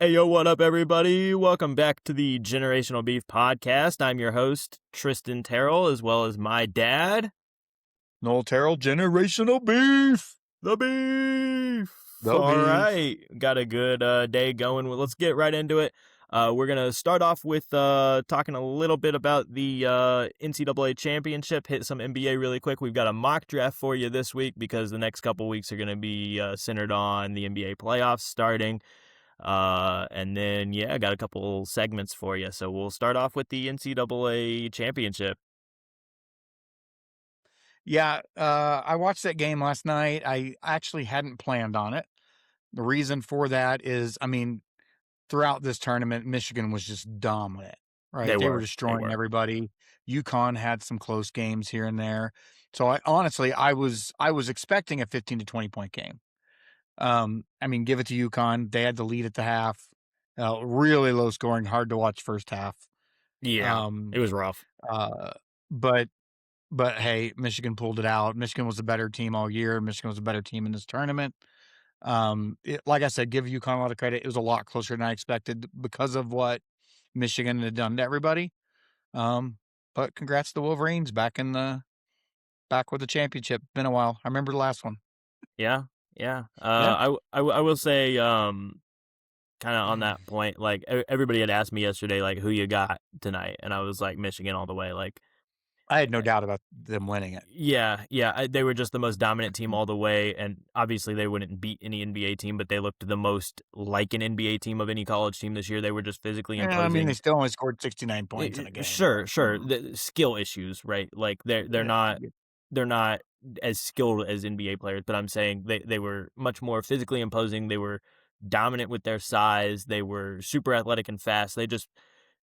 Hey, yo, what up, everybody? Welcome back to the Generational Beef Podcast. I'm your host, Tristan Terrell, as well as my dad, Noel Terrell, Generational Beef. The Beef. The All Beef. right, got a good day going. Well, let's get right into it. We're going to start off with talking a little bit about the NCAA championship, hit some NBA really quick. We've got a mock draft for you this week because the next couple weeks are going to be centered on the NBA playoffs starting. And then, I got a couple segments for you. So we'll start off with the NCAA championship. Yeah, I watched that game last night. I actually hadn't planned on it. The reason for that is, throughout this tournament, Michigan was just dominant, right? They were destroying everybody. UConn had some close games here and there. So I was expecting a 15 to 20 point game. Give it to UConn. They had the lead at the half. Really low scoring, hard to watch first half. Yeah, it was rough. But hey, Michigan pulled it out. Michigan was a better team all year. Michigan was a better team in this tournament. Like I said, give UConn a lot of credit. It was a lot closer than I expected because of what Michigan had done to everybody. But congrats to the Wolverines back with the championship. Been a while. I remember the last one. Yeah. I will say, kind of on that point, like everybody had asked me yesterday, like who you got tonight, and I was like Michigan all the way. Like I had no doubt about them winning it. Yeah. They were just the most dominant team all the way, and obviously they wouldn't beat any NBA team, but they looked the most like an NBA team of any college team this year. They were just physically imposing. They still only scored 69 points in a game. Sure. The skill issues, right? Like they're not as skilled as NBA players, but I'm saying they were much more physically imposing. They were dominant with their size. They were super athletic and fast. They just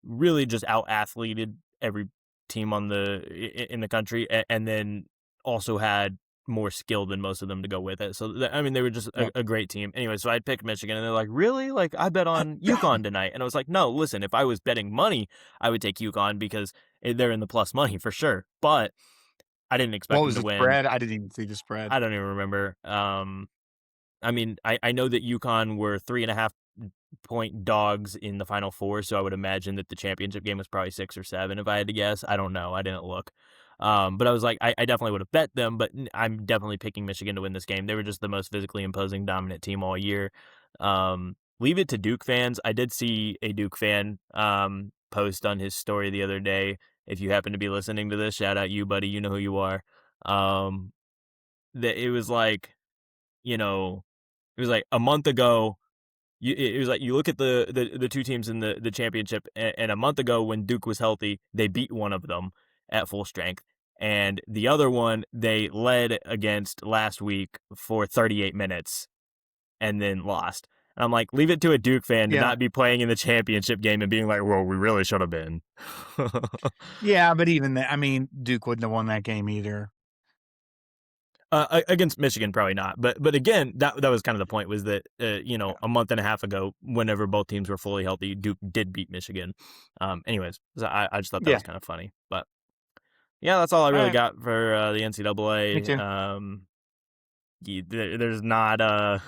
really just out-athleted every team in the country, and then also had more skill than most of them to go with it. So they were just a great team. Anyway, so I'd picked Michigan, and they're like, really? Like I bet on UConn tonight, and I was like, no, listen, if I was betting money, I would take UConn because they're in the plus money for sure. But I didn't expect them to win. Spread? I didn't even see the spread. I don't even remember. I know that UConn were 3.5 point dogs in the Final Four, so I would imagine that the championship game was probably 6 or 7 if I had to guess. I don't know. I didn't look. But I was like, I definitely would have bet them, but I'm definitely picking Michigan to win this game. They were just the most physically imposing, dominant team all year. Leave it to Duke fans. I did see a Duke fan post on his story the other day. If you happen to be listening to this, shout out you, buddy. You know who you are. That it was like, a month ago. It was like you look at the two teams in the championship, and a month ago when Duke was healthy, they beat one of them at full strength, and the other one they led against last week for 38 minutes, and then lost. And I'm like, leave it to a Duke fan to not be playing in the championship game and being like, well, we really should have been. Yeah, but even Duke wouldn't have won that game either. Against Michigan, probably not. But again, that was kind of the point, was that, a month and a half ago, whenever both teams were fully healthy, Duke did beat Michigan. Anyways, so I just thought that was kind of funny. But, yeah, that's all I really got for the NCAA. Me too. There's not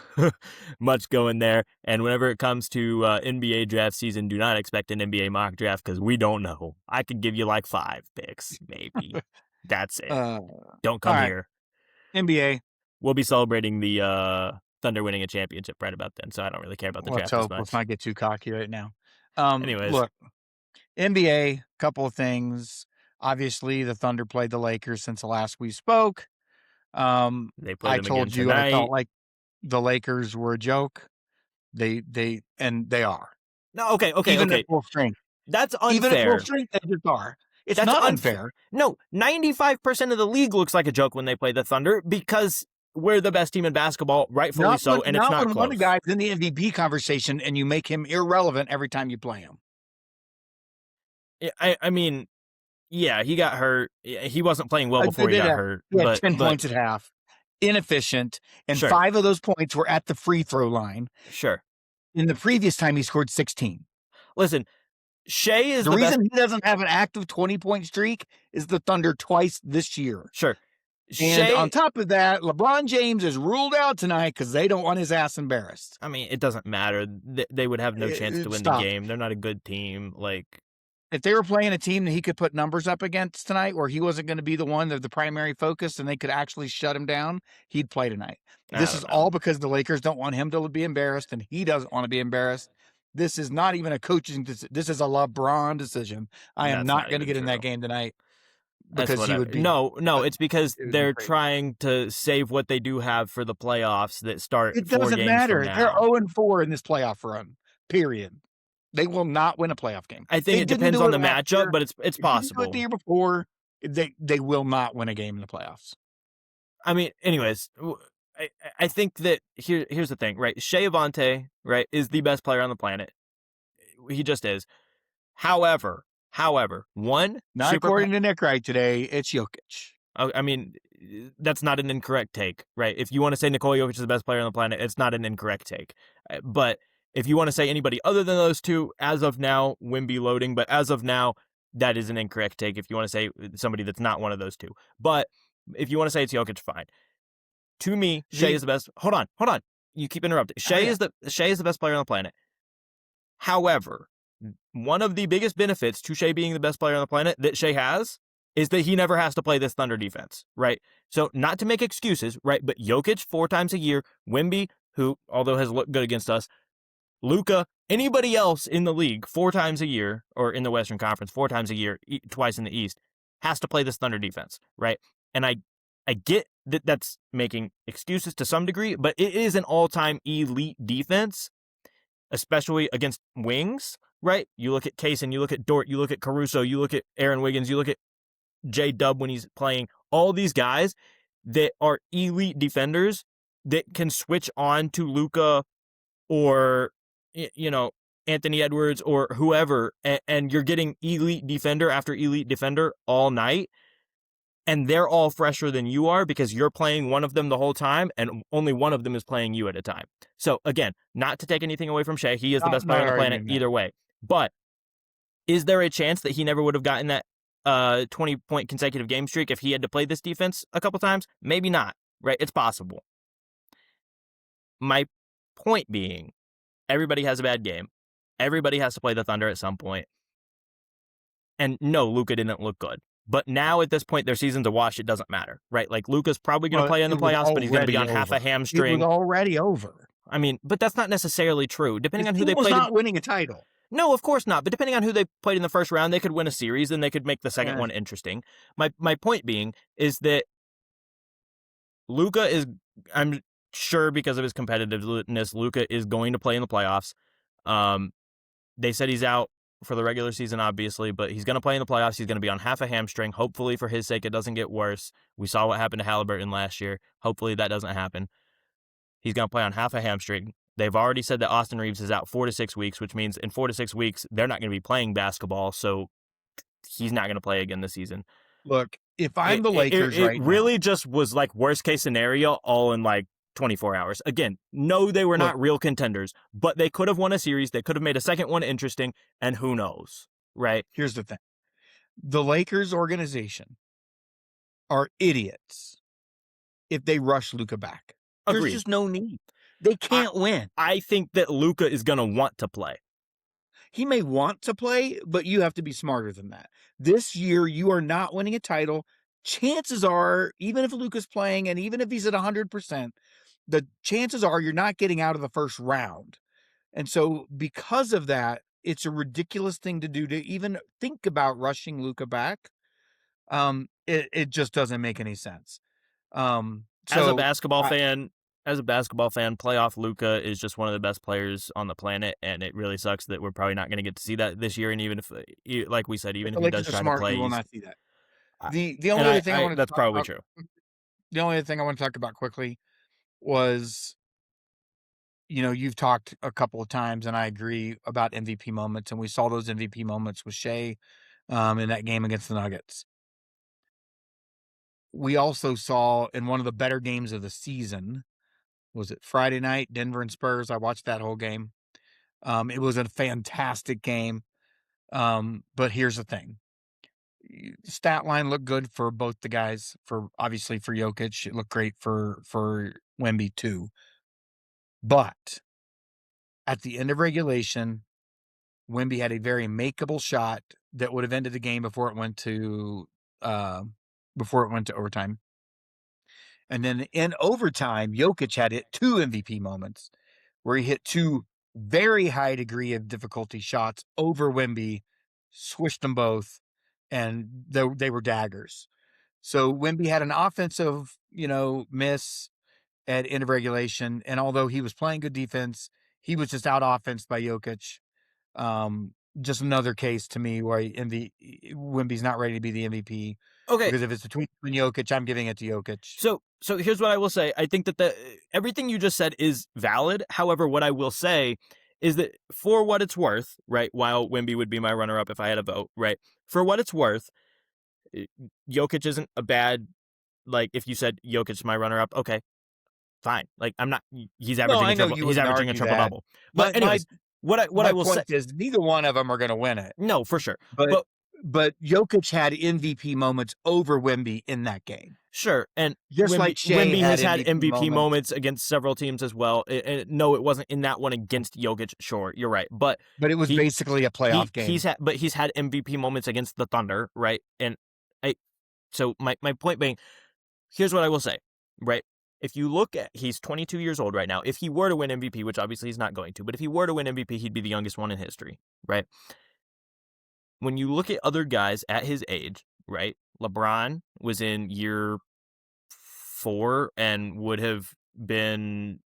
much going there. And whenever it comes to NBA draft season, do not expect an NBA mock draft because we don't know. I could give you like 5 picks, maybe. That's it. Don't come here. NBA. We'll be celebrating the Thunder winning a championship right about then, so I don't really care about the draft as much. Let's not get too cocky right now. Anyways. Look, NBA, couple of things. Obviously, the Thunder played the Lakers since the last we spoke. They played I them told again you tonight. I felt like the Lakers were a joke. They are. No, okay. Even at full strength. That's unfair. Even at full strength, they just are. That's not unfair. No, 95% of the league looks like a joke when they play the Thunder because we're the best team in basketball, rightfully so, and it's not close. Not when one guy's in the MVP conversation and you make him irrelevant every time you play him. Yeah, he got hurt. He wasn't playing well before he got hurt. He had 10 points at half. Inefficient. And 5 of those points were at the free throw line. Sure. In the previous time, he scored 16. Listen, Shea is the reason he doesn't have an active 20-point streak is the Thunder twice this year. Sure. And on Shea, top of that, LeBron James is ruled out tonight because they don't want his ass embarrassed. I mean, it doesn't matter. They would have no chance to win the Stop. game. They're not a good team. Like, If they were playing a team that he could put numbers up against tonight, where he wasn't going to be the one of the primary focus and they could actually shut him down, he'd play tonight. I This is don't know. all because the Lakers don't want him to be embarrassed and he doesn't want to be embarrassed. This is not even a coaching decision. This is a LeBron decision. I am That's not not going to even get in that true. game tonight That's because he whatever. would be, No, it's because it would be they're crazy. trying to save what they do have for the playoffs that start It 4 doesn't games from matter. They're now. 0-4 in this playoff run, period. They will not win a playoff game. I think They it didn't depends do on it the last matchup, year. but it's They didn't do it the possible. year before. They will not win a game in the playoffs. I mean, anyways, I think that here's the thing, right? Shea Avante, right, is the best player on the planet. He just is. However, one Not super. according to Nick Wright today. It's Jokic. I mean, that's not an incorrect take, right? If you want to say Nikola Jokic is the best player on the planet, it's not an incorrect take. But if you want to say anybody other than those two, as of now, Wimby loading, but as of now, that is an incorrect take. If you want to say somebody that's not one of those two, but if you want to say it's Jokic, fine. To me, Shea is The the best. Hold on. You keep interrupting. Shea yeah. is the best player on the planet. However, one of the biggest benefits to Shea being the best player on the planet that Shea has is that he never has to play this Thunder defense, right? So not to make excuses, right? But Jokic 4 times a year, Wimby, who although has looked good against us, Luka, anybody else in the league 4 times a year, or in the Western Conference 4 times a year, twice in the East, has to play this Thunder defense, right? And I get that that's making excuses to some degree, but it is an all-time elite defense, especially against wings, right? You look at Kaysen, you look at Dort, you look at Caruso, you look at Aaron Wiggins, you look at J-Dub when he's playing. All these guys that are elite defenders that can switch on to Luka or, Anthony Edwards or whoever, and you're getting elite defender after elite defender all night, and they're all fresher than you are because you're playing one of them the whole time, and only one of them is playing you at a time. So, again, not to take anything away from Shea. He is the best player Not on the planet arguing that. either way. But is there a chance that he never would have gotten that 20-point consecutive game streak if he had to play this defense a couple times? Maybe not, right? It's possible. My point being, everybody has a bad game. Everybody has to play the Thunder at some point. And no, Luka didn't look good. But now at this point, their season's a wash. It doesn't matter, right? Like Luka's probably going to Well, play in the it was playoffs, but he's going to be already on half a over. It was hamstring. already over. I mean, but that's not necessarily true. Depending His on who team they was played. not winning a title. No, of course not. But depending on who they played in the first round, they could win a series and they could make the second Eh. one interesting. My point being is that Luka is, I'm sure because of his competitiveness, Luka is going to play in the playoffs. They said he's out for the regular season, obviously, but he's going to play in the playoffs. He's going to be on half a hamstring. Hopefully, for his sake, it doesn't get worse. We saw what happened to Halliburton last year. Hopefully, that doesn't happen. He's going to play on half a hamstring. They've already said that Austin Reeves is out 4 to 6 weeks, which means in 4 to 6 weeks, they're not going to be playing basketball, so he's not going to play again this season. Look, if I'm the Lakers it right really now, just was like worst case scenario all in like 24 hours. Again, no, they were not real contenders, but they could have won a series. They could have made a second one interesting, and who knows, right? here's the thing. The Lakers organization are idiots if they rush Luka back. Agreed. There's just no need. They can't win. I think that Luka is going to want to play. He may want to play, but you have to be smarter than that. This year, you are not winning a title. Chances are, even if Luka's playing and even if he's at 100%, the chances are you're not getting out of the first round. And so because of that, it's a ridiculous thing to do to even think about rushing Luka back. It just doesn't make any sense. As a basketball fan, playoff Luka is just one of the best players on the planet, and it really sucks that we're probably not going to get to see that this year. And even if, like we said, even if he does try to play, you will not see that. The and only other thing I want to that's talk probably about, true. the only other thing I want to talk about quickly was, you've talked a couple of times, and I agree about MVP moments, and we saw those MVP moments with Shea in that game against the Nuggets. We also saw in one of the better games of the season, was it Friday night, Denver and Spurs? I watched that whole game. It was a fantastic game. But here's the thing. stat line looked good for both the guys. For obviously for Jokic, it looked great for Wemby too. But at the end of regulation, Wemby had a very makeable shot that would have ended the game uh, before it went to overtime. And then in overtime, Jokic had it 2 MVP moments where he hit 2 very high degree of difficulty shots over Wemby, swished them both, and they were daggers. So Wemby had an offensive, miss at end of regulation, and although he was playing good defense, he was just out offensed by Jokic. Just another case to me where Wemby's not ready to be the MVP, Okay, because if it's between him and Jokic, I'm giving it to Jokic. so here's what I will say. I think that everything you just said is valid. However, what I will say is that for what it's worth, right, while Wemby would be my runner-up if I had a vote, right, for what it's worth, Jokic isn't a bad, like, if you said Jokic is my runner-up, okay, fine. Like, I'm not, he's No, averaging I know you he's wouldn't averaging a argue that. triple-double. But My anyways, what I my will say, point is neither one of them are going to win it. no, for sure. But But but Jokic had MVP moments over Wemby in that game, sure, and just like Shea Wemby had has had MVP MVP moments. moments against several teams as well. No, it wasn't in that one against Jokic. Sure, you're right, but But it was he basically a playoff game. he's had MVP moments against the Thunder, right? And I so my point being, here's what I will say, right? If you look at, he's 22 years old right now. If he were to win MVP, which obviously he's not going to, but if he were to win MVP, he'd be the youngest one in history, right? When you look at other guys at his age, right? LeBron was in year 4 and would have been,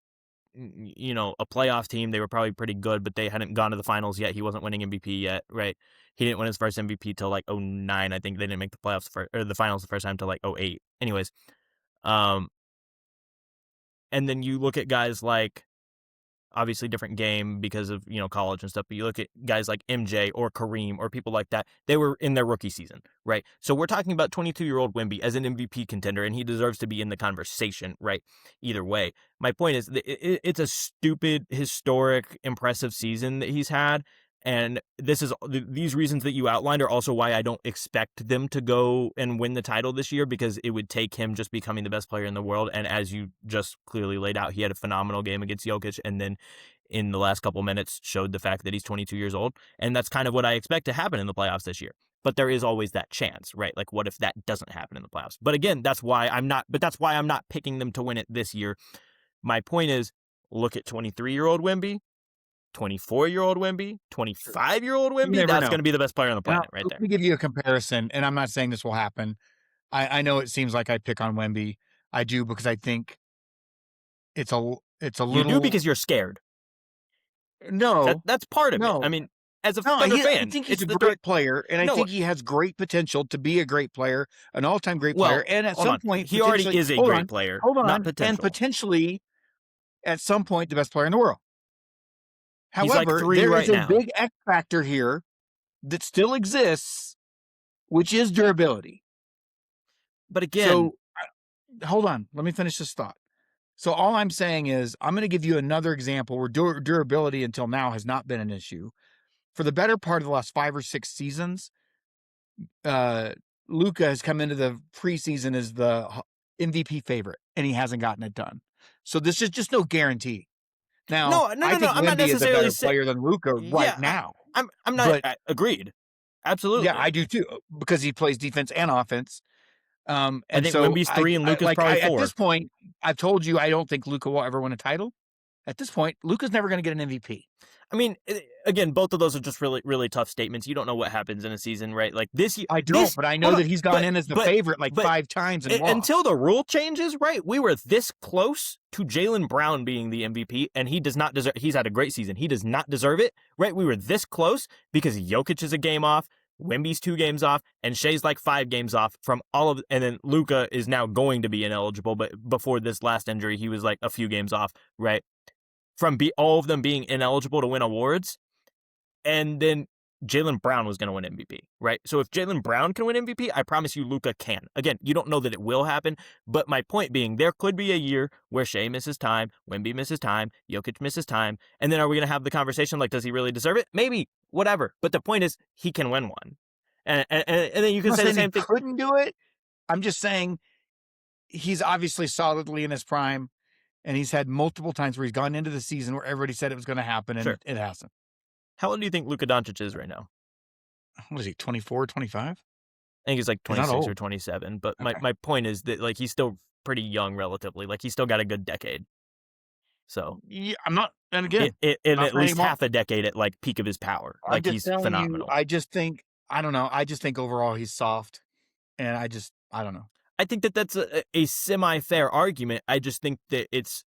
a playoff team. They were probably pretty good, but they hadn't gone to the finals yet. He wasn't winning MVP yet, right? He didn't win his first MVP till like 09. I think they didn't make the playoffs or the finals the first time till like 08. Anyways, um, and then you look at guys like, obviously different game because of, college and stuff, but you look at guys like MJ or Kareem or people like that, they were in their rookie season, right? So we're talking about 22-year-old Wemby as an MVP contender, and he deserves to be in the conversation, right? Either way. My point is, it's a stupid, historic, impressive season that he's had, and these reasons that you outlined are also why I don't expect them to go and win the title this year, because it would take him just becoming the best player in the world. And as you just clearly laid out, he had a phenomenal game against Jokic, and then in the last couple minutes showed the fact that he's 22 years old. And that's kind of what I expect to happen in the playoffs this year. But there is always that chance, right? Like, what if that doesn't happen in the playoffs? But again, that's why I'm not picking them to win it this year. My point is, look at 23-year-old Wemby, 24-year-old Wemby, 25-year-old You Wemby. never That's know. going to be the best player on the Now, planet right let there. me give you a comparison, and I'm not saying this will happen. I know it seems like I pick on Wemby. I do, because I think it's a You do little. because you're scared. No, That's part of it. I no, mean, as a no. Thunder I fan, think he's it's a the direct. great player, and I No, think he has great potential to be a great player, an all-time great player, well, and at hold some on. point, He already potentially, is a great player, hold not on, and potential. potentially, at some point, the best player in the world. He's like However, 3 there is right a now. big X factor here that still exists, which is durability. But again, So, hold on, let me finish this thought. So all I'm saying is, I'm going to give you another example where durability until now has not been an issue. For the better part of the last 5 or 6 seasons, Luka has come into the preseason as the MVP favorite, and he hasn't gotten it done. So this is just no guarantee. Now, I no. think I'm not Wemby is a necessarily better saying. player than Luka right Yeah, now. I'm not. But Agreed. yeah, I Absolutely. do too, because he plays defense and offense. I And think so Wemby's 3 and Luka's probably at 4. this point, I've told you I don't think Luka will ever win a title. At this point, Luka's never going to get an MVP. I mean, again, both of those are just really, really tough statements. You don't know what happens in a season, right? Like this year, I don't, but I know that he's gone in as the favorite like 5 times and lost. Until the rule changes, right? We were this close to Jaylen Brown being the MVP, and he does not deserve. He's had a great season. He does not deserve it, right? We were this close because Jokic is a game off, Wemby's 2 games off, and Shea's like 5 games off from all of. And then Luka is now going to be ineligible, but before this last injury, he was like a few games off, right? From all of them being ineligible to win awards, and then Jaylen Brown was going to win MVP, right? So if Jaylen Brown can win MVP, I promise you Luka can. Again, you don't know that it will happen, but my point being, there could be a year where Shea misses time, Wemby misses time, Jokic misses time, and then are we going to have the conversation like, does he really deserve it? Maybe, whatever. But the point is, he can win one. And then you I'm can not say the saying he same thing. couldn't do it. I'm just saying he's obviously solidly in his prime, and he's had multiple times where he's gone into the season where everybody said it was going to happen, and Sure. it hasn't. How old do you think Luka Doncic is right now? What is he, 24, 25? I think he's like He's not 26 or old. 27, but my Okay. my point is that, like, he's still pretty young relatively. Like, he's still got a good decade. So, Yeah, I'm not, and again, in not at saying he least won't. half a decade at, like, peak of his power. I'm Like, just he's telling you, phenomenal. I don't know. I just think overall he's soft, and I don't know. I think that that's a semi-fair argument. I just think that it's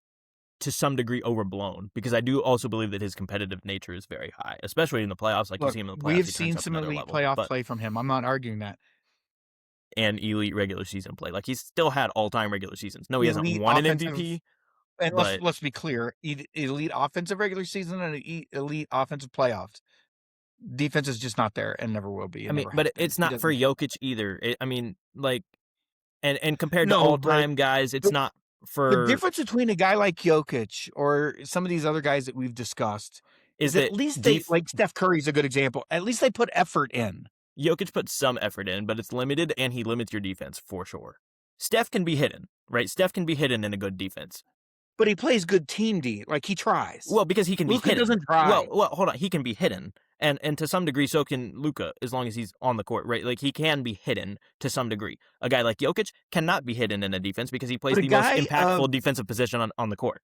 to some degree overblown because I do also believe that his competitive nature is very high, especially in the playoffs. Like, you Look, see him in the we playoffs, have he turns seen up some another elite level. playoff But play from him. I'm not arguing that. and elite regular season play. Like, he's still had all-time regular seasons. No, he hasn't Elite won an offensive, MVP, and but let's be clear, elite offensive regular season and elite offensive playoffs. Defense is just not there and never will be I and mean, never has but been. it's He not for doesn't have Jokic either. I mean, like, and compared to no, but all-time guys, it's the not the for difference between a guy like Jokic or some of these other guys that we've discussed is is at that least they, like Steph Curry's a good example. At least they put effort in. Jokic puts some effort in, but it's limited, and he limits your defense for sure. Steph can be hidden, right? Steph can be hidden in a good defense. But he plays good team D. Like he tries. Well, because he can be Luka hidden. doesn't try. Well, hold on. He can be hidden, and to some degree, so can Luka, as long as he's on the court, right? Like, he can be hidden to some degree. A guy like Jokic cannot be hidden in a defense because he plays But a the most guy of impactful defensive position on the court,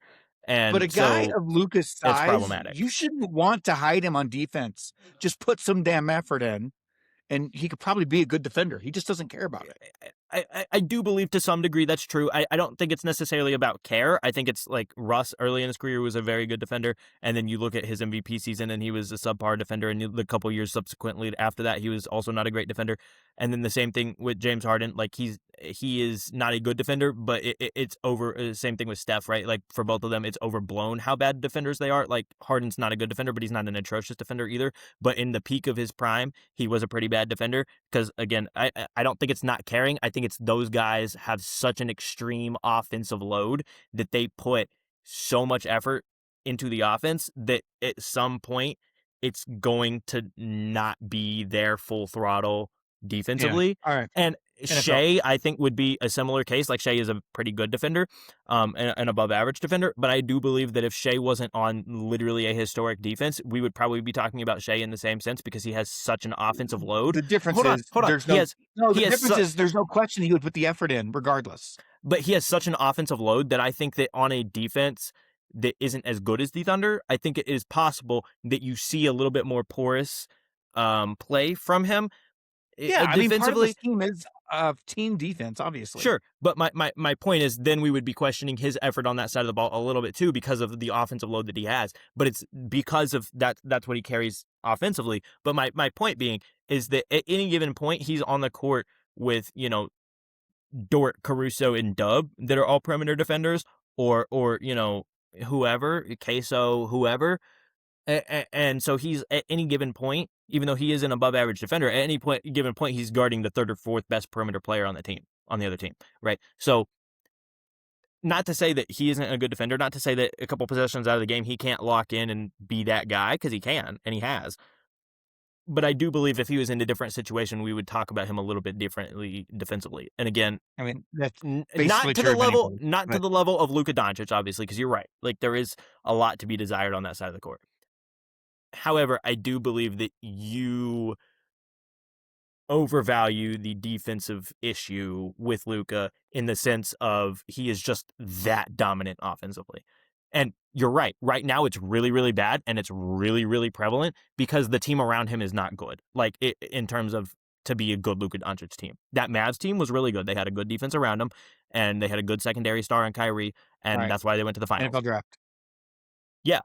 but a and guy so of Luka's it's size, problematic. you shouldn't want to hide him on defense. Just put some damn effort in, and he could probably be a good defender. He just doesn't care about it. I do believe to some degree that's true. I don't think it's necessarily about care. I think it's like Russ early in his career was a very good defender, and then you look at his MVP season and he was a subpar defender, and the couple years subsequently after that he was also not a great defender. And then the same thing with James Harden, like he is not a good defender, but it's over. Same thing with Steph, right? Like, for both of them, it's overblown how bad defenders they are. Like, Harden's not a good defender, but he's not an atrocious defender either. But in the peak of his prime, he was a pretty bad defender. Because again, I don't think it's not caring. I think it's those guys have such an extreme offensive load that they put so much effort into the offense that at some point it's going to not be their full throttle Yeah. defensively. All right. And NFL. Shea, I think, would be a similar case. Like, Shea is a pretty good defender, and an above average defender. But I do believe that if Shea wasn't on literally a historic defense, we would probably be talking about Shea in the same sense because he has such an offensive load. The difference is Hold on. there's no no. He The has difference is there's no question he would put the effort in regardless. but he has such an offensive load that I think that on a defense that isn't as good as the Thunder, I think it is possible that you see a little bit more porous play from him Yeah, I mean, part of this defensively. team is team defense, obviously. Sure, but my point is then we would be questioning his effort on that side of the ball a little bit too because of the offensive load that he has. But it's because of that's what he carries offensively. But my point being is that at any given point he's on the court with, Dort, Caruso, and Dub that are all perimeter defenders, or whoever, Queso, whoever, and so he's at any given point, even though he is an above average defender, at any given point he's guarding the third or fourth best perimeter player on the other team, right? So not to say that he isn't a good defender, not to say that a couple possessions out of the game he can't lock in and be that guy because he can and he has. But I do believe if he was in a different situation, we would talk about him a little bit differently defensively. And again, I mean, that's not basically to true the of level, anybody. not to But the level of Luka Doncic, obviously, because you're right. Like, there is a lot to be desired on that side of the court. However, I do believe that you overvalue the defensive issue with Luka in the sense of he is just that dominant offensively. And you're right. Right now, it's really, really bad, and it's really, really prevalent because the team around him is not good. Like, in terms of to be a good Luka Doncic team. That Mavs team was really good. They had a good defense around him, and they had a good secondary star in Kyrie, all and right, that's why they went to the finals. NFL draft. Yeah,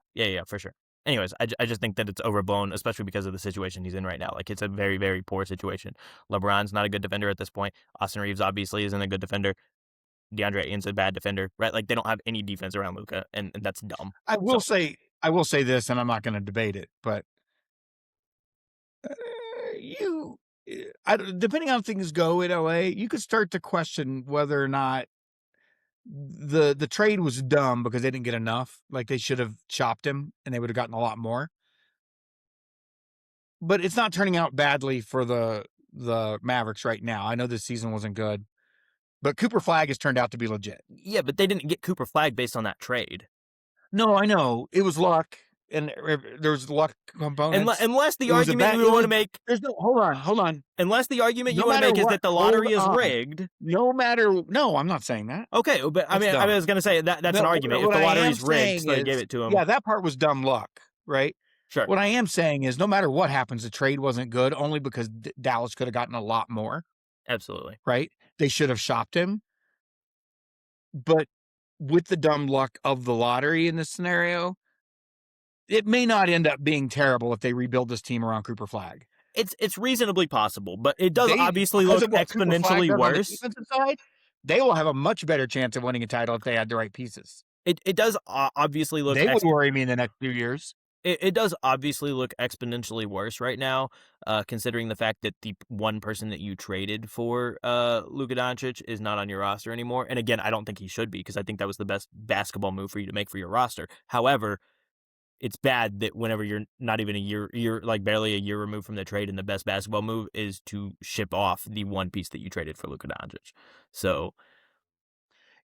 for sure. Anyways, I just think that it's overblown, especially because of the situation he's in right now. Like, it's a very, very poor situation. LeBron's not a good defender at this point. Austin Reeves obviously isn't a good defender. DeAndre Ayton's a bad defender, right? Like, they don't have any defense around Luka, and that's dumb. So, I will say this, and I'm not going to debate it, but uh, you, depending on how things go in LA, you could start to question whether or not the trade was dumb because they didn't get enough. Like they should have chopped him, and they would have gotten a lot more. But it's not turning out badly for the Mavericks right now. I know this season wasn't good, but Cooper Flag has turned out to be legit. Yeah, but they didn't get Cooper Flag based on that trade. No, I know. It was luck, and there was luck components. Unless the It was a argument bad you it want was to make, there's no hold on. unless the argument you No want to matter make is what, that the hold lottery is on. rigged. No, I'm not saying that. Okay, but I That's mean, I dumb. was going to say that's No, an argument. If what the I am lottery's rigged, saying so they gave is, it to him. yeah, that part was dumb luck, right? Sure, What I am saying is, no matter what happens, the trade wasn't good only because Dallas could have gotten a lot more, absolutely. right? They should have shopped him. But with the dumb luck of the lottery in this scenario, it may not end up being terrible if they rebuild this team around Cooper Flag. It's reasonably possible, but it does They obviously because look of what Cooper Flag exponentially does on the worse. defensive side, they will have a much better chance of winning a title if they had the right pieces. It does obviously look They would worry me in the next few years. it does obviously look exponentially worse right now, considering the fact that the one person that you traded for Luka Doncic is not on your roster anymore. And again, I don't think he should be, because I think that was the best basketball move for you to make for your roster. However, it's bad that whenever you're not even you're like barely a year removed from the trade, and the best basketball move is to ship off the one piece that you traded for Luka Doncic. So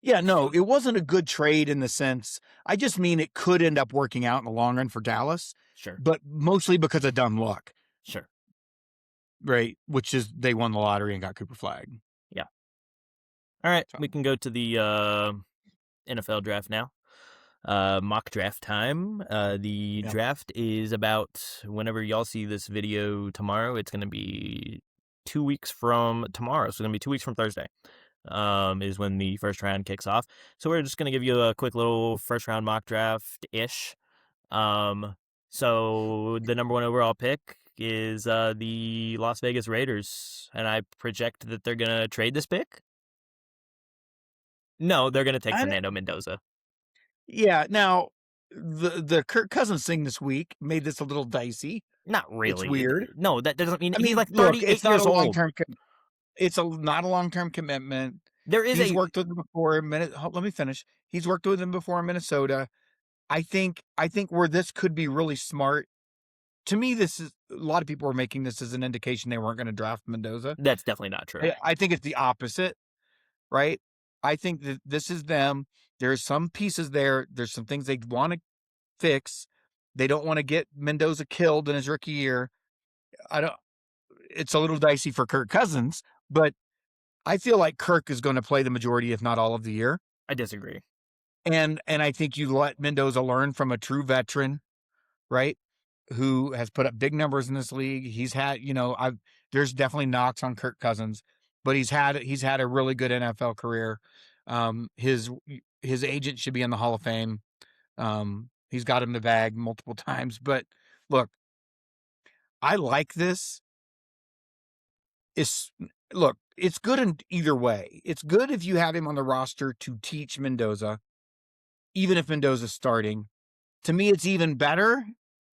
Yeah, no, it wasn't a good trade in the sense. I just mean it could end up working out in the long run for Dallas, sure, but mostly because of dumb luck, sure, right? Which is they won the lottery and got Cooper Flag. yeah. All right, So, we can go to the NFL draft now. Mock draft time. The yeah. draft is about whenever y'all see this video tomorrow. It's going to be 2 weeks from tomorrow. So it's going to be 2 weeks from Thursday. Is when the first round kicks off. So we're just going to give you a quick little first round mock draft ish. So the number one overall pick is the Las Vegas Raiders, and I project that they're going to trade this pick. No, they're going to take Fernando Mendoza. Yeah. Now, the Kirk Cousins thing this week made this a little dicey. Not really. It's weird. No, that doesn't mean I he's mean, like look, 38 it's not years a long old. term. It's not a long term commitment. There is He's worked with them before. Let me finish. He's worked with them before in Minnesota. I think where this could be really smart. To me, this is a lot of people are making this as an indication they weren't going to draft Mendoza. That's definitely not true. I think it's the opposite, right? I think that this is them. There's some pieces there. There's some things they want to fix. They don't want to get Mendoza killed in his rookie year. It's a little dicey for Kirk Cousins, but I feel like Kirk is going to play the majority, if not all of the year. I disagree. And I think you let Mendoza learn from a true veteran, right? Who has put up big numbers in this league. He's had, there's definitely knocks on Kirk Cousins, but he's had a really good NFL career. His agent should be in the Hall of Fame. He's got him the bag multiple times, but look, I like this. It's good in either way. It's good if you have him on the roster to teach Mendoza, even if Mendoza's starting. To me, it's even better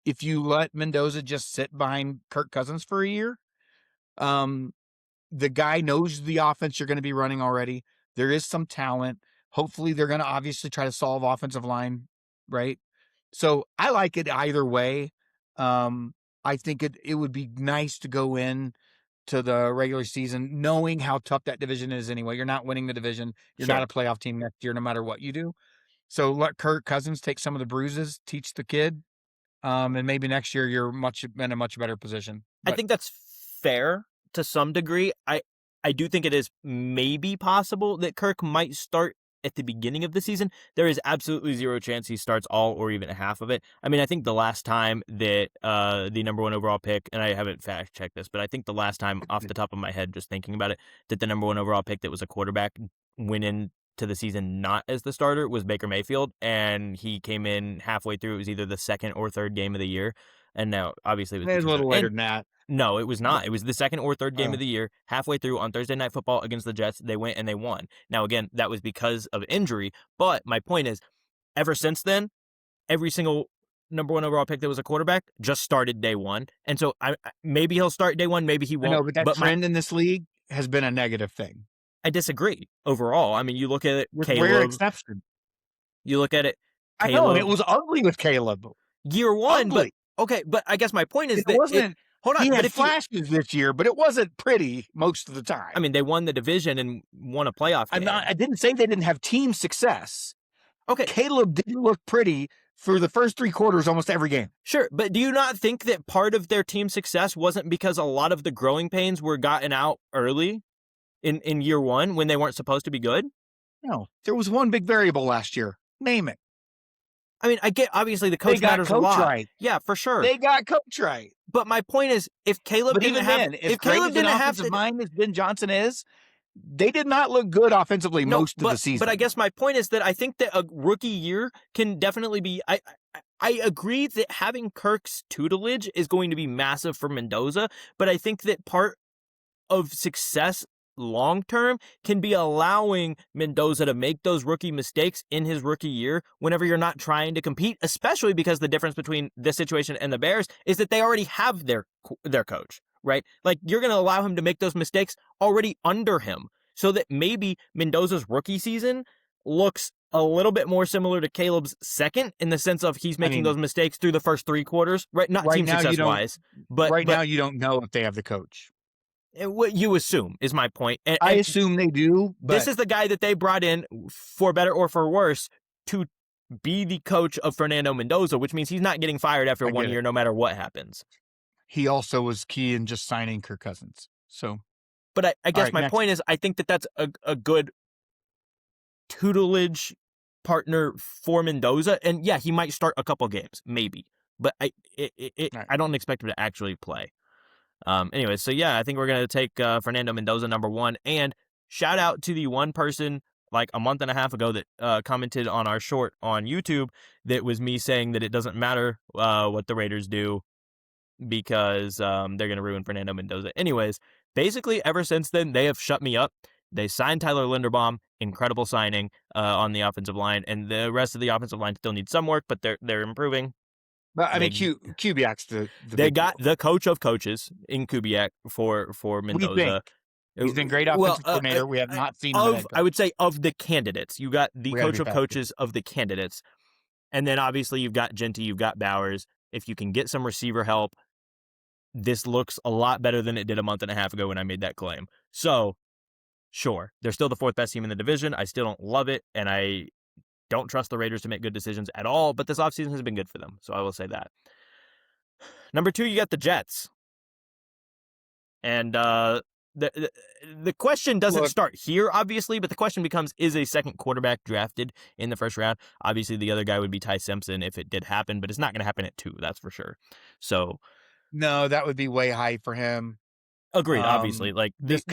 if you let Mendoza just sit behind Kirk Cousins for a year. The guy knows the offense you're going to be running already. There is some talent. Hopefully, they're going to obviously try to solve offensive line, right? So I like it either way. I think it would be nice to go in to the regular season knowing how tough that division is anyway. You're not winning the division. You're not a playoff team next year, no matter what you do. So let Kirk Cousins take some of the bruises, teach the kid, and maybe next year you're in a much better position. I think that's fair to some degree. I do think it is maybe possible that Kirk might start at the beginning of the season. There is absolutely zero chance he starts all or even half of it. I mean, I think the last time that the number one overall pick, and I haven't fact checked this, but I think the last time off the top of my head, just thinking about it, that the number one overall pick that was a quarterback went into the season not as the starter was Baker Mayfield, and he came in halfway through. It was either the second or third game of the year, and now obviously it was a little later than that. No, it was not. It was the second or third game of the year, halfway through on Thursday Night Football against the Jets. They went and they won. Now, again, that was because of injury. But my point is, ever since then, every single number one overall pick that was a quarterback just started day one. And so maybe he'll start day one, maybe he won't. I know, but that trend in this league has been a negative thing. I disagree overall. I mean, you look at it, with Caleb. rare exception. You look at it, Caleb. I know, and it was ugly with Caleb. Year one, ugly. But okay, but I guess my point is it wasn't. hold He on, but had if you, flashes this year, but it wasn't pretty most of the time. I mean, they won the division and won a playoff I game. didn't say they didn't have team success. Okay, Caleb didn't look pretty for the first 3 quarters almost every game. sure, but do you not think that part of their team success wasn't because a lot of the growing pains were gotten out early in year one when they weren't supposed to be good? No, there was one big variable last year. Name it. I mean, I get obviously the They coach got matters a coach lot. right. Yeah, for sure. They got coach right. But my point is, But even then, as if great Caleb as an didn't have offensive to, mind as Ben Johnson is, they did not look good offensively no, most of the but I season. guess my point is that I think that a rookie year can definitely be. I agree that having Kirk's tutelage is going to be massive for Mendoza, but I think that part of success long term can be allowing Mendoza to make those rookie mistakes in his rookie year whenever you're not trying to compete, especially because the difference between this situation and the Bears is that they already have their coach, right? Like you're going to allow him to make those mistakes already under him so that maybe Mendoza's rookie season looks a little bit more similar to Caleb's second in the sense of he's I making mean, those mistakes through the first 3 quarters, right? Not right team now you success don't. wise, but Right now you don't know if they have the coach. what you assume is my point. I And assume they do, this but is the guy that they brought in for better or for worse to be the coach of Fernando Mendoza, which means he's not getting fired after I one get year, it. no matter what happens. He also was key in just signing Kirk Cousins. So, But I all guess right, my next. point is, I think that that's a good tutelage partner for Mendoza. And yeah, he might start a couple games, maybe. But All right. I don't expect him to actually play. Anyway, so yeah, I think we're going to take Fernando Mendoza #1. And shout out to the one person like a month and a half ago that commented on our short on YouTube that was me saying that it doesn't matter what the Raiders do because they're going to ruin Fernando Mendoza. Anyways, basically, ever since then, they have shut me up. They signed Tyler Linderbaum, incredible signing on the offensive line, and the rest of the offensive line still needs some work, but they're improving. But I mean, They Kubiak's the they big got deal. the coach of coaches in Kubiak for We think Mendoza. he's been great Well, offensive coordinator. We have not seen him at of head I would coach. say of the candidates, you got the We got to coach be of faster. coaches of the candidates, and then obviously you've got Genty, you've got Bowers. If you can get some receiver help, this looks a lot better than it did a month and a half ago when I made that claim. So, sure, they're still the fourth best team in the division. I still don't love it, and I don't trust the Raiders to make good decisions at all, but this offseason has been good for them, so I will say that. #2, you got the Jets. And the question doesn't Look, start here, obviously, but the question becomes: is a second quarterback drafted in the first round? Obviously, the other guy would be Ty Simpson if it did happen, but it's not going to happen at 2, that's for sure. So, no, that would be way high for him. agreed. Obviously, like This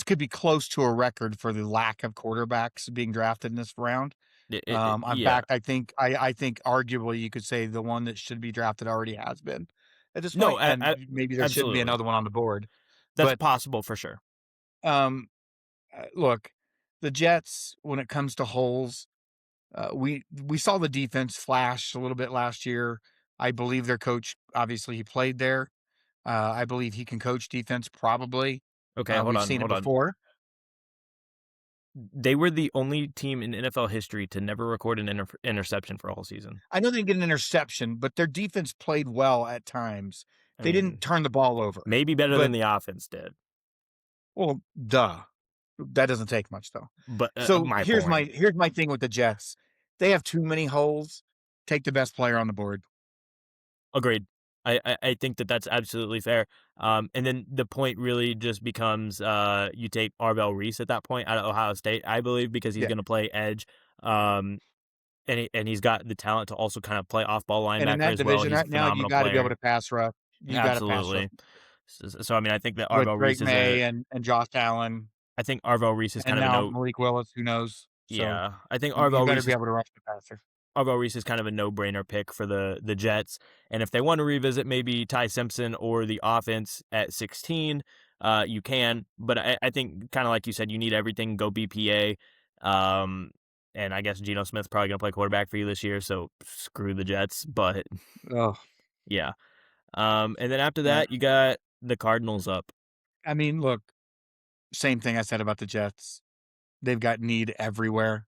could be close to a record for the lack of quarterbacks being drafted in this round. In yeah, fact, I think arguably you could say the one that should be drafted already has been at this no, point, and maybe there shouldn't be absolutely, another one on the board. that's But possible for sure. um, look, the Jets when it comes to holes, we saw the defense flash a little bit last year. I believe their coach, obviously, he played there. I believe he can coach defense. Probably, Okay, hold we've on, seen it hold on. before. They were the only team in NFL history to never record an interception for a whole season. I know they didn't get an interception, but their defense played well at times. I They didn't mean, turn the ball over. maybe better than But the offense did, well, duh. That doesn't take much though. but So my here's my point. here's my thing with the Jets. They have too many holes. Take the best player on the board. Agreed. I think that that's absolutely fair. And then the point really just becomes you take Arvell Reese at that point out of Ohio State, I believe, because he's Yeah. going to play edge. And he's got the talent to also kind of play off ball And in linebacker that as well. division He's a right now, you phenomenal got to be able player. to pass rush. You got to pass rush Absolutely. So I mean, I think that with Arvell Drake Reese is a. May and Josh Allen, I think Arvell Reese is and kind of a now no. Malik Willis. Who knows? So Yeah, I think you Arvell better Reese be is able to rush the passer. Arvell Reese is kind of a no-brainer pick for the Jets. And if they want to revisit maybe Ty Simpson or the offense at 16, you can. But I think kind of like you said, you need everything. Go BPA. And I guess Geno Smith's probably going to play quarterback for you this year, so screw the Jets. But Oh, yeah. And then after yeah. that, you got the Cardinals up. I mean, look, same thing I said about the Jets. They've got need everywhere.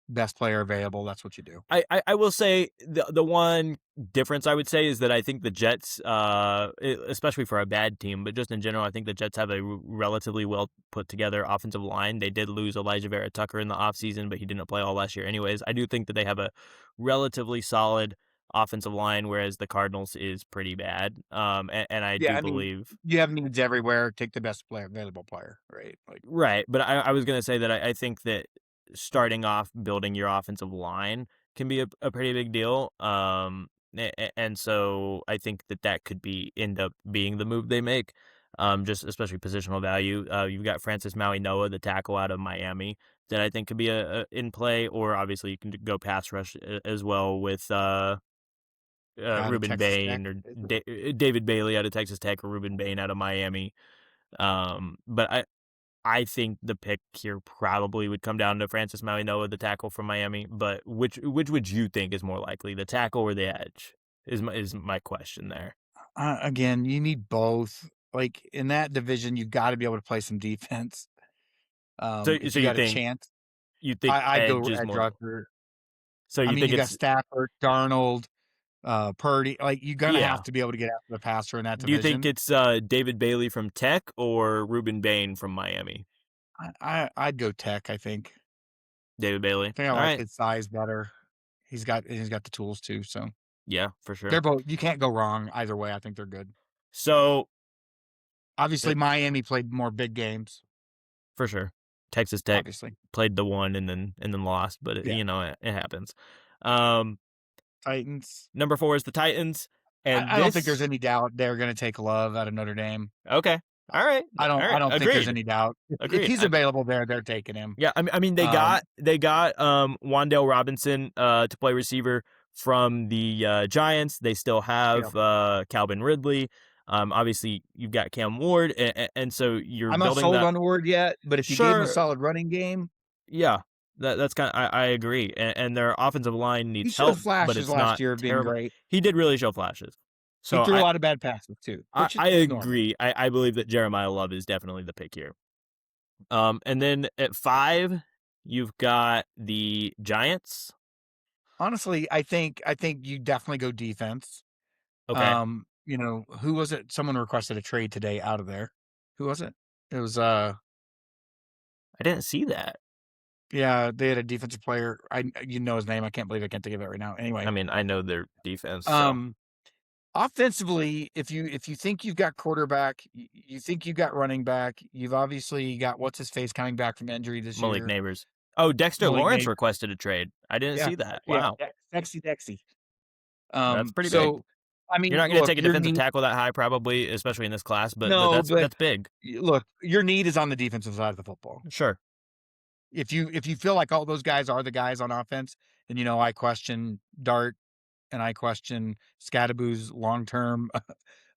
best player available. That's what you do. I will say the one difference I would say is that I think the Jets, especially for a bad team, but just in general, I think the Jets have a relatively well put together offensive line. They did lose Elijah Vera Tucker in the offseason, but he didn't play all last year anyways. I do think that they have a relatively solid offensive line, whereas the Cardinals is pretty bad. And I Yeah, do I mean, believe you have needs everywhere. Take the best player, available player, right? Like, right, but I was gonna say that I think that starting off building your offensive line can be a pretty big deal. And so I think that that could be end up being the move they make. Just especially positional value. You've got Francis Maui Noah, the tackle out of Miami, that I think could be a in play. Or obviously you can go pass rush as well with out of Ruben Texas Tech. Bain or David Bailey out of Texas Tech or Ruben Bain out of Miami. But I think the pick here probably would come down to Francis Mauigoa, the tackle from Miami. But which would you think is more likely, the tackle or the edge? Is my question there. Again, you need both. Like in that division, you got to be able to play some defense. So If you got a chance, you think I'd edge go is edge more. rusher. So I you mean, think you got it's Stafford, Darnold, Purdy. Like you're gonna have yeah. to be able to get after the passer in that Do you think division. it's David Bailey from Tech or Ruben Bain from Miami? I'd go Tech. David Bailey. I think I All like right. his size better. He's got the tools too. So Yeah, for sure. they're both. You can't go wrong either way. I think they're good. So uh, Obviously, Miami played more big games. for sure, Texas Tech Obviously, played the one and then lost, but yeah. it happens. Um, Titans. Number 4 is the Titans, and I don't think there's this any doubt they're going to take Love out of Notre Dame. okay. All right. All I right. don't think there's Agreed. any doubt. If Agreed. he's available there, they're taking him. Yeah, I mean Um, they got Wan'Dale Robinson to play receiver from the Giants. They still yeah. have Calvin Ridley. Obviously you've got Cam Ward, and so you're I'm not building sold that. on Ward yet, but if you gave him a Sure. solid running game, Yeah. That's kind of I agree. And their offensive line he needs showed help, but flashes it's last not year of being terrible. great. He did really show flashes. He So threw a lot of bad passes too, which I is normal. agree. I believe that Jeremiah Love is definitely the pick here. And then at 5, you've got the Giants. Honestly, I think you definitely go defense. Okay. Who was it? Someone requested a trade today out of there. Who was it? It was I didn't see that. yeah, they had a defensive player. His name. I can't believe I can't think of it right now. I Anyway, mean, I know their defense, so um offensively, if you think you've got quarterback, you think you've got running back, you've obviously got what's his face coming back from injury this Malik year. Neighbors. Oh, Dexter Malik Lawrence Nate. requested a trade. I didn't Yeah, see that. yeah, Wow. Dexy Dexy. That's pretty big. So I You're mean, not going to look, take a defensive tackle that high probably, especially in this class, but no, that's but that's big. look, your need is on the defensive side of the football. Sure. If you feel like all those guys are the guys on offense, then I question Dart and I question Scadaboo's long term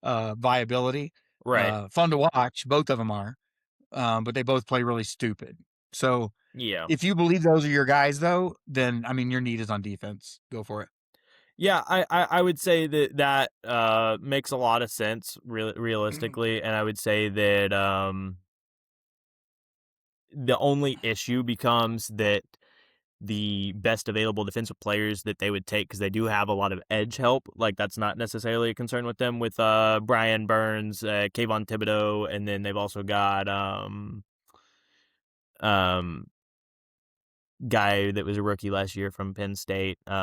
viability. Right. Fun to watch, both of them are, but they both play really stupid. So Yeah. if you believe those are your guys, though, then I mean your need is on defense. Go for it. Yeah, I would say that makes a lot of sense realistically, and I would say that the only issue becomes that the best available defensive players that they would take, because they do have a lot of edge help. Like that's not necessarily a concern with them. With Brian Burns, Kayvon Thibodeau, and then they've also got um guy that was a rookie last year from Penn State. Not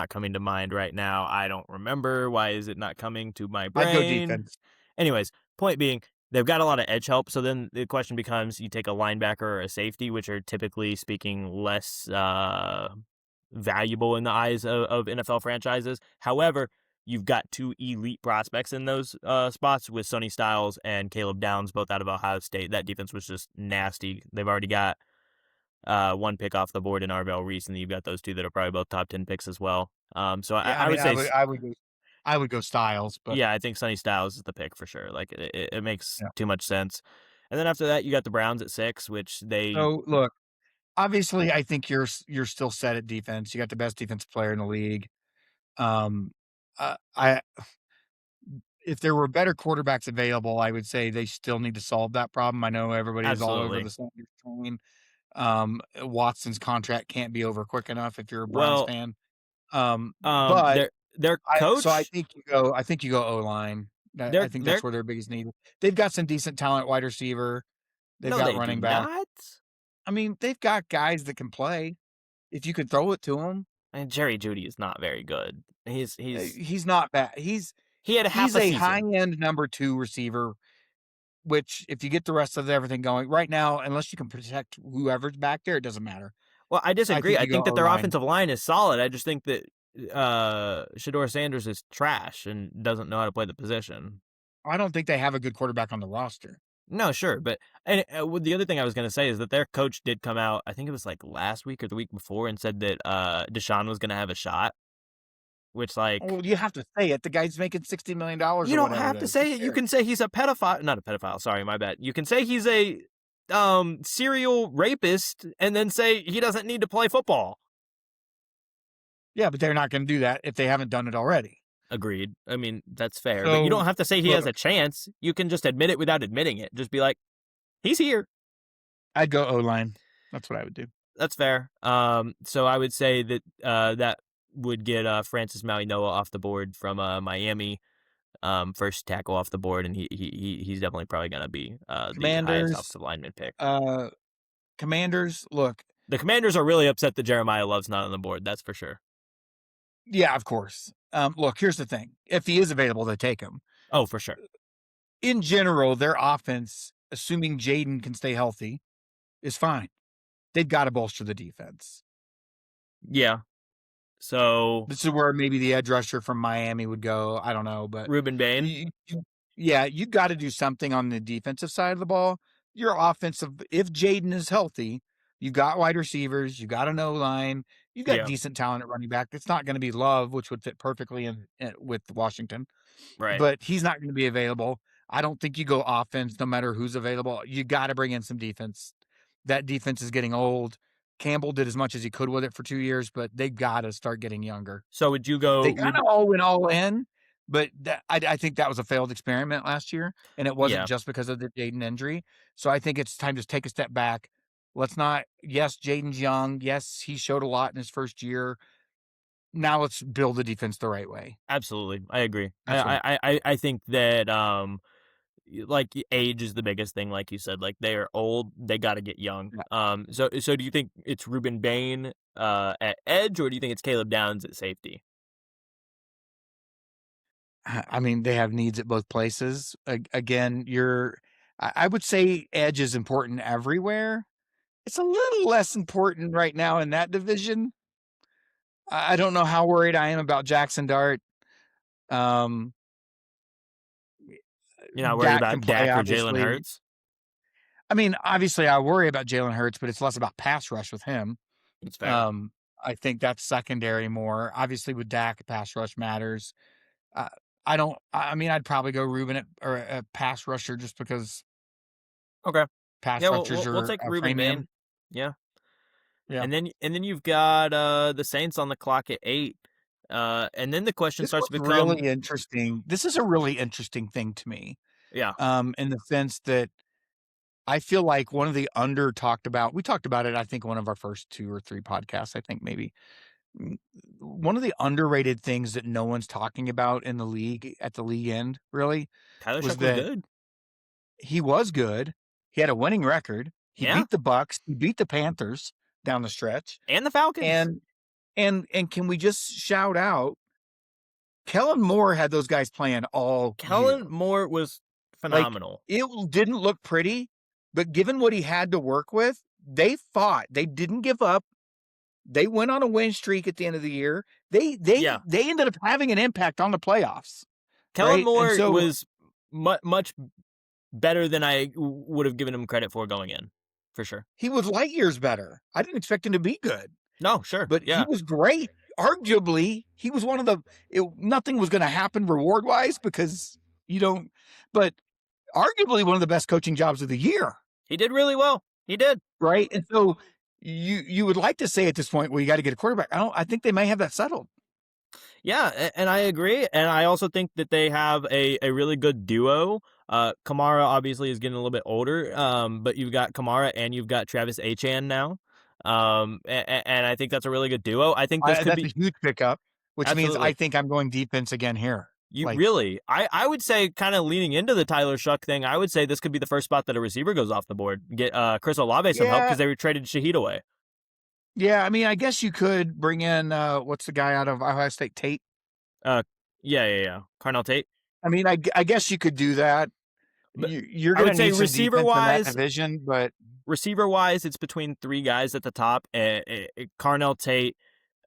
coming to mind right now. I don't remember. Why is it not coming to my I'd go brain? defense. Anyways, point being, they've got a lot of edge help. So then the question becomes, you take a linebacker or a safety, which are typically speaking less valuable in the eyes of NFL franchises. However, you've got 2 elite prospects in those spots with Sonny Styles and Caleb Downs, both out of Ohio State. That defense was just nasty. They've already got one pick off the board in Arvell Reese, and you've got those 2 that are probably both top 10 picks as well. So Yeah, I I mean, would say, I would go Styles, but yeah, I think Sonny Styles is the pick for sure. Like it makes yeah. too much sense. And then after that, you got the Browns at 6, which they So look, obviously, I think you're still set at defense. You got the best defensive player in the league. Um, I if there were better quarterbacks available, I would say they still need to solve that problem. I know everybody is all over absolutely the Sanders train. Watson's contract can't be over quick enough if you're a Browns Well, fan. But their I coach, think you go O-line. I think their that's where their biggest need. They've got some decent talent, wide receiver. They've no, got they do running back. not. I mean, they've got guys that can play if you could throw it to them. And Jerry Jeudy is not very good. He's not bad. He had half He's a a season. high-end number 2 receiver, which if you get the rest of everything going right now, unless you can protect whoever's back there, it doesn't matter. Well, I I disagree. think I you go think that their O-line. offensive line is solid. I just think that Shador Sanders is trash and doesn't know how to play the position. I don't think they have a good quarterback on the roster. No, sure, but the other thing I was going to say is that their coach did come out. I think it was like last week or the week before, and said that Deshaun was going to have a shot. Which, like, Well, you have to say it. The guy's making $60 million or you don't whatever have it to is. Who say it. You cares? can say he's a pedophile. Not a pedophile. Sorry, my bad. You can say he's a serial rapist, and then say he doesn't need to play football. Yeah, but they're not going to do that if they haven't done it already. Agreed. I mean, that's fair. But you don't So, have to say he has a look, chance. You can just admit it without admitting it. Just be like, he's here. I'd go O-line. That's what I would do. That's fair. So I would say that that would get Francis Maui-Noah off the board from Miami. First tackle off the board, and he's definitely probably going to be the highest Commanders, offensive lineman pick. uh, Commanders, look, The Commanders are really upset that Jeremiah Love's not on the board. That's for sure. yeah, of course. Look, here's the thing. If he is available, they take him. Oh, for sure. In general, their offense, assuming Jaden can stay healthy, is fine. They've got to bolster the defense. Yeah. So This is where maybe the edge rusher from Miami would go. I don't know, but Ruben Bain. yeah, you got to do something on the defensive side of the ball. Your offensive, if Jaden is healthy, you got wide receivers, you got an O-line, you got Yeah. decent talent at running back. It's not going to be Love, which would fit perfectly with Washington, Right. but he's not going to be available. I don't think you go offense no matter who's available. You got to bring in some defense. That defense is getting old. Campbell did as much as he could with it for 2 years, but they got to start getting younger. So would you go They kind of all went all in, but I think that was a failed experiment last year, and it wasn't Yeah. just because of the Jaden injury. So I think it's time to take a step back. Let's not. Yes, Jaden's young. Yes, he showed a lot in his first year. Now let's build the defense the right way. Absolutely. I agree. That's what. I think that like age is the biggest thing, like you said. Like they are old, they got to get young. Yeah. So do you think it's Ruben Bain at edge, or do you think it's Caleb Downs at safety? I mean, they have needs at both places. Again, I would say edge is important everywhere. It's a little less important right now in that division. I don't know how worried I am about Jackson Dart. Um, You're not worried Dak can about play, Dak or Jalen obviously. Hurts? I mean, obviously, I worry about Jalen Hurts, but it's less about pass rush with him. It's fair. I think that's secondary more. Obviously, with Dak, pass rush matters. Uh, I don't. I mean, I'd probably go Ruben or a pass rusher just because Okay. pass Yeah, rushers we'll are take a Ruben premium. Bain. Yeah. Yeah. And then you've got the Saints on the clock at 8. And then the question This starts was to become, really interesting. This is a really interesting thing to me. yeah, In the sense that I feel like one of the under talked about, we talked about it, I think, one of our first 2 or 3 podcasts, I think maybe. One of the underrated things that no one's talking about in the league at the league end, really, Tyler was Shough was that good. he was good. He had a winning record. He Yeah. beat the Bucks. He beat the Panthers down the stretch. And the Falcons. And can we just shout out, Kellen Moore had those guys playing all year. Kellen Moore was Like, phenomenal. it didn't look pretty, but given what he had to work with, they fought. They didn't give up. They went on a win streak at the end of the year. They Yeah. ended up having an impact on the playoffs. Kellen Right? Moore And so was much better than I would have given him credit for going in, for sure. he was light years better. I didn't expect him to be good, No, sure. but he Yeah. was great. Arguably, he was one of the nothing was going to happen reward wise because you don't, but arguably one of the best coaching jobs of the year. He did really well. He did. Right? And so you would like to say at this point, well, you got to get a quarterback. I think they may have that settled. Yeah, and I agree. And I also think that they have a really good duo. Kamara obviously is getting a little bit older, but you've got Kamara and you've got Travis Achan now. And I think that's a really good duo. I think this could That's be a huge pickup, which means I absolutely. think I'm going defense again here. You Like, really, I would say, kind of leaning into the Tyler Shuck thing. I would say this could be the first spot that a receiver goes off the board. Get Chris Olave some help yeah, because they traded Shaheed away. yeah. I mean, I guess you could bring in what's the guy out of Ohio State, Tate. Uh, yeah. Carnell Tate. I mean, I guess you could do that. But You're I going to would say need some defense in that division, but receiver wise, it's between three guys at the top: Carnell Tate,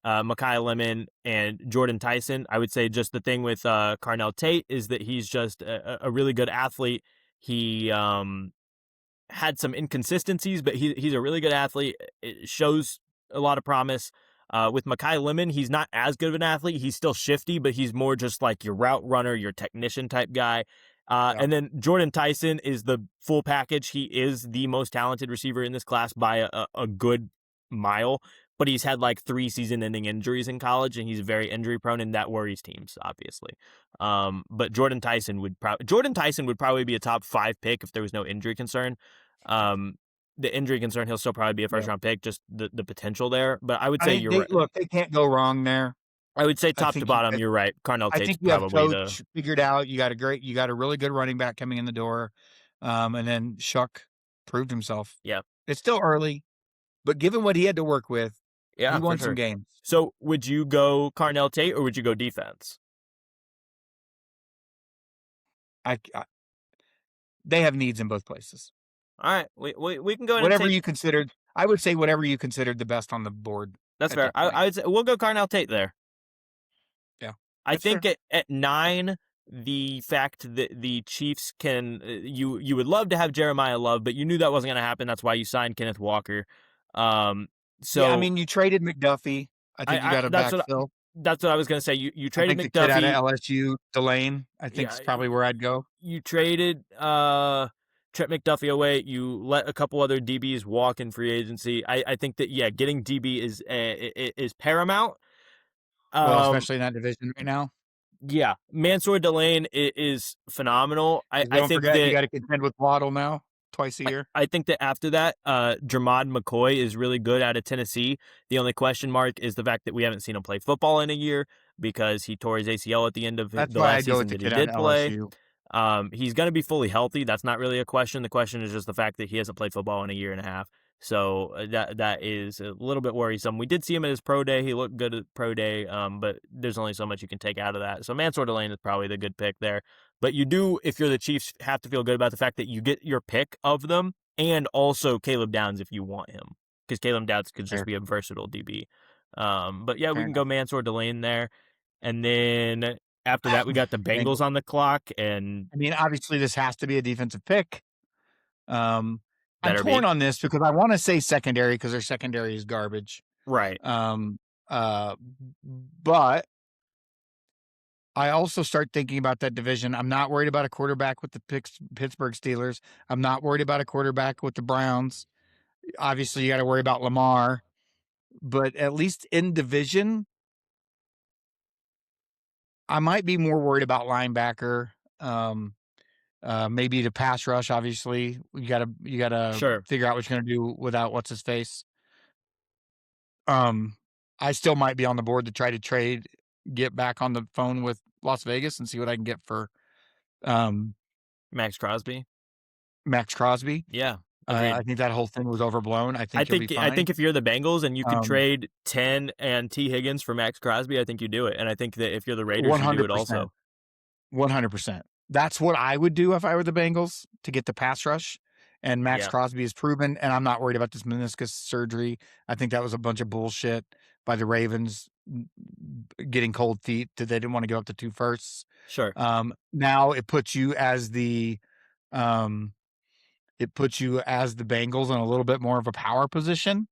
Mekhi Lemon, and Jordan Tyson. I would say just the thing with Carnell Tate is that he's just a really good athlete. He had some inconsistencies, but he's a really good athlete. It shows a lot of promise. With Mekhi Lemon, he's not as good of an athlete. He's still shifty, but he's more just like your route runner, your technician type guy. yeah, And then Jordan Tyson is the full package. He is the most talented receiver in this class by a good mile, but he's had like 3 season-ending injuries in college, and he's very injury prone, and that worries teams, obviously. But Jordan Tyson would probably be a top 5 pick if there was no injury concern. The injury concern, he'll still probably be a first yeah. round pick, just the potential there. But I would I say mean, you're right. they can't go wrong there. I would say I top to think you, bottom, you're right. Carnell I Tate's think you have probably the coach figured out. You got a really good running back coming in the door, and then Shuck proved himself. yeah It's still early, but given what he had to work with, he yeah for won some sure. games. So would you go Carnell Tate or would you go defense? I they have needs in both places. All right, we can go ahead and Whatever take. you considered, I would say whatever you considered the best on the board That's at fair. that point. I would say we'll go Carnell Tate there. Yeah, I that's think fair. at 9, the fact that the Chiefs can you would love to have Jeremiah Love, but you knew that wasn't going to happen. That's why you signed Kenneth Walker. Um, Yeah, I so mean, you traded McDuffie. I think you I got a backfill. that's what I was going to say. You I traded think the kid out of McDuffie. LSU, Delane, I think Yeah, is probably where I'd go. you traded Trent McDuffie away. You let a couple other DBs walk in free agency. I think that getting DB is paramount. Well, Um, especially in that division right now. yeah, Mansour Delane is phenomenal. 'Cause don't forget, you got to contend with Waddle now twice a year. I think that after that, Jermod McCoy is really good out of Tennessee. The only question mark is the fact that we haven't seen him play football in a year because he tore his ACL at the end of That's the why last I'd go with season the that he kid out did of play. LSU. He's going to be fully healthy. That's not really a question. The question is just the fact that he hasn't played football in a year and a half. So that is a little bit worrisome. We did see him at his pro day. He looked good at pro day, but there's only so much you can take out of that. So Mansour Delane is probably the good pick there. But you do, if you're the Chiefs, have to feel good about the fact that you get your pick of them and also Caleb Downs if you want him, because Caleb Downs could just Fair, be a versatile DB. But yeah, we fair can enough. go Mansour Delane there. And then after that, we got the Bengals Bengals. on the clock, and I mean, obviously, this has to be a defensive pick. Um, I'm better torn be. on this because I want to say secondary because their secondary is garbage. Right. Um, uh, but I also start thinking about that division. I'm not worried about a quarterback with the Pittsburgh Steelers. I'm not worried about a quarterback with the Browns. Obviously, you got to worry about Lamar, but at least in division, I might be more worried about linebacker. Maybe the pass rush. Obviously, you gotta Sure. figure out what you're gonna do without what's his face. Um, I still might be on the board to try to trade, get back on the phone with Las Vegas and see what I can get for um, Max Crosby. Max Crosby. Yeah. I Agreed. think that whole thing was overblown. I think you'll be I fine. think if you're the Bengals and you could Um, trade 10 and T Higgins for Max Crosby, I think you do it. And I think that if you're the Raiders, you do it 100%. also. 100%. That's what I would do if I were the Bengals to get the pass rush. And Max Yeah. Crosby is proven, and I'm not worried about this meniscus surgery. I think that was a bunch of bullshit by the Ravens getting cold feet that they didn't want to give up the 2 firsts. Sure. Now it puts you as the um, Bengals in a little bit more of a power position.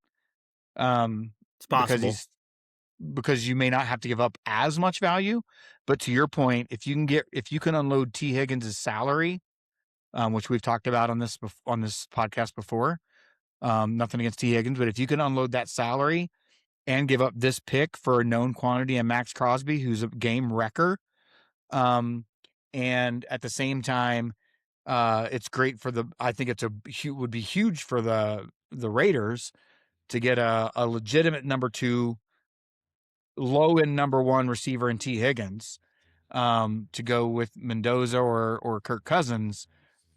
It's Because possible. you may not have to give up as much value. But to your point, if you can unload T Higgins' salary, which we've talked about on this podcast before, nothing against T Higgins, but if you can unload that salary and give up this pick for a known quantity and Max Crosby, who's a game wrecker, and at the same time It's great for I think would be huge for the Raiders to get a legitimate number two, low end number one receiver in T. Higgins, to go with Mendoza or Kirk Cousins.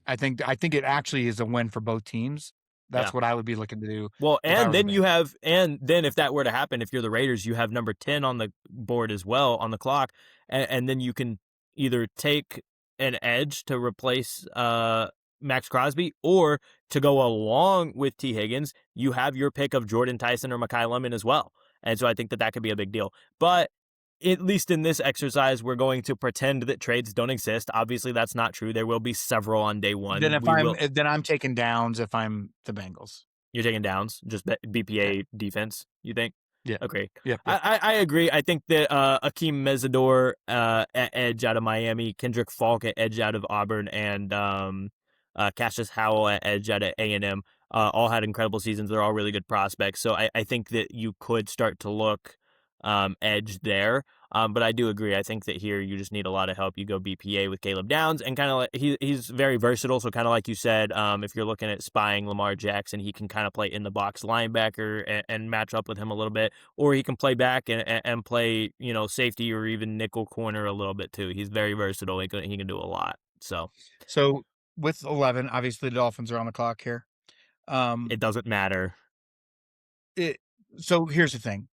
I think it actually is a win for both teams. Yeah. That's what I would be looking to do Well, if I and were the then Bengals. and then if that were to happen, if you're the Raiders, you have number 10 on the board as well on the clock, and then you can either take an edge to replace Max Crosby, or to go along with T. Higgins, you have your pick of Jordan Tyson or Mekhi Lemon as well. And so I think that that could be a big deal. But at least in this exercise, we're going to pretend that trades don't exist. Obviously, that's not true. There will be several on day one. We will. Then I'm taking downs if I'm the Bengals. You're taking downs, just Yeah. BPA defense, you think? Yeah. Okay. Yep. I agree. I think that Akeem Mesidor at edge out of Miami, Kendrick Falk at edge out of Auburn, and Cassius Howell at edge out of A&M all had incredible seasons. They're all really good prospects. So I think that you could start to look edge there. But I do agree. I think that here you just need a lot of help. You go BPA with Caleb Downs, and kind of like he's very versatile. So kind of like you said, if you're looking at spying Lamar Jackson, he can kind of play in the box linebacker and match up with him a little bit, or he can play back and play safety or even nickel corner a little bit too. He's very versatile. He can do a lot. So with 11, obviously the Dolphins are on the clock here. It doesn't matter. So here's the thing.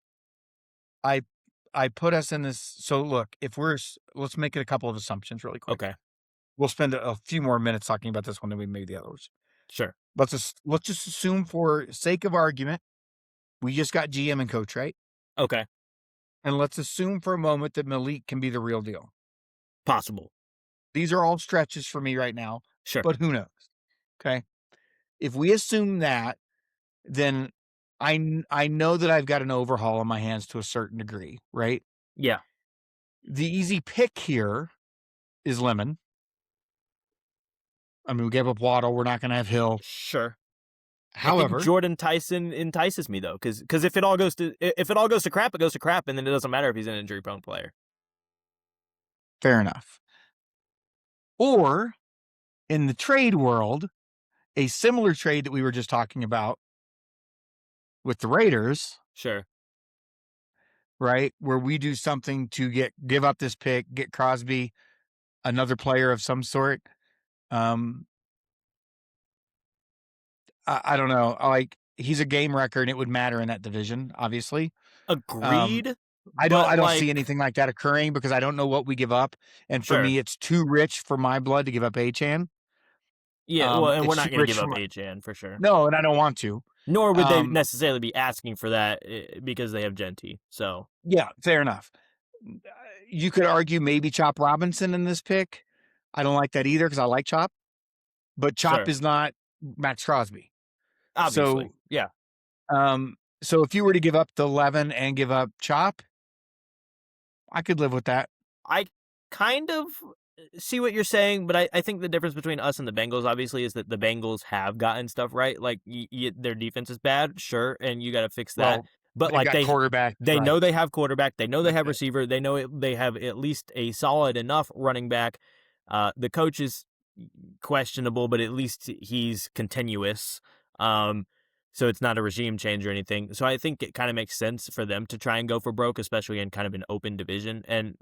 I put us in this. So look, let's make it a couple of assumptions really quick. Okay. We'll spend a few more minutes talking about this one than we made the others. Sure. Let's just assume, for sake of argument, we just got GM and coach, right? Okay. And let's assume for a moment that Malik can be the real deal. Possible. These are all stretches for me right now. Sure. But who knows? Okay. If we assume that, then I know that I've got an overhaul on my hands to a certain degree, right? Yeah. The easy pick here is Lemon. I mean, we gave up Waddle. We're not going to have Hill. Sure. However, I think Jordan Tyson entices me though, because if it all goes to crap, it goes to crap, and then it doesn't matter if he's an injury prone player. Fair enough. Or in the trade world, a similar trade that we were just talking about with the Raiders. Sure. Right, where we do something to give up this pick, get Crosby, another player of some sort. I don't know. Like, he's a game wrecker, and it would matter in that division, obviously. Agreed. I don't see anything like that occurring because I don't know what we give up, and for me, it's too rich for my blood to give up Achane. Yeah, well, and we're not going to give up Achane for sure. No, and I don't want to. Nor would they necessarily be asking for that because they have Genty. So yeah, fair enough. You could argue maybe Chop Robinson in this pick. I don't like that either because I like Chop, but Chop is not Max Crosby. Obviously, so, yeah. So if you were to give up the 11 and give up Chop, I could live with that. I kind of see what you're saying, but I think the difference between us and the Bengals, obviously, is that the Bengals have gotten stuff right. Like, their defense is bad, sure, and you got to fix that. Well, but like quarterback, they know they have quarterback, they know they have receiver, they know they have at least a solid enough running back. The coach is questionable, but at least he's continuous. So it's not a regime change or anything. So I think it kind of makes sense for them to try and go for broke, especially in kind of an open division. And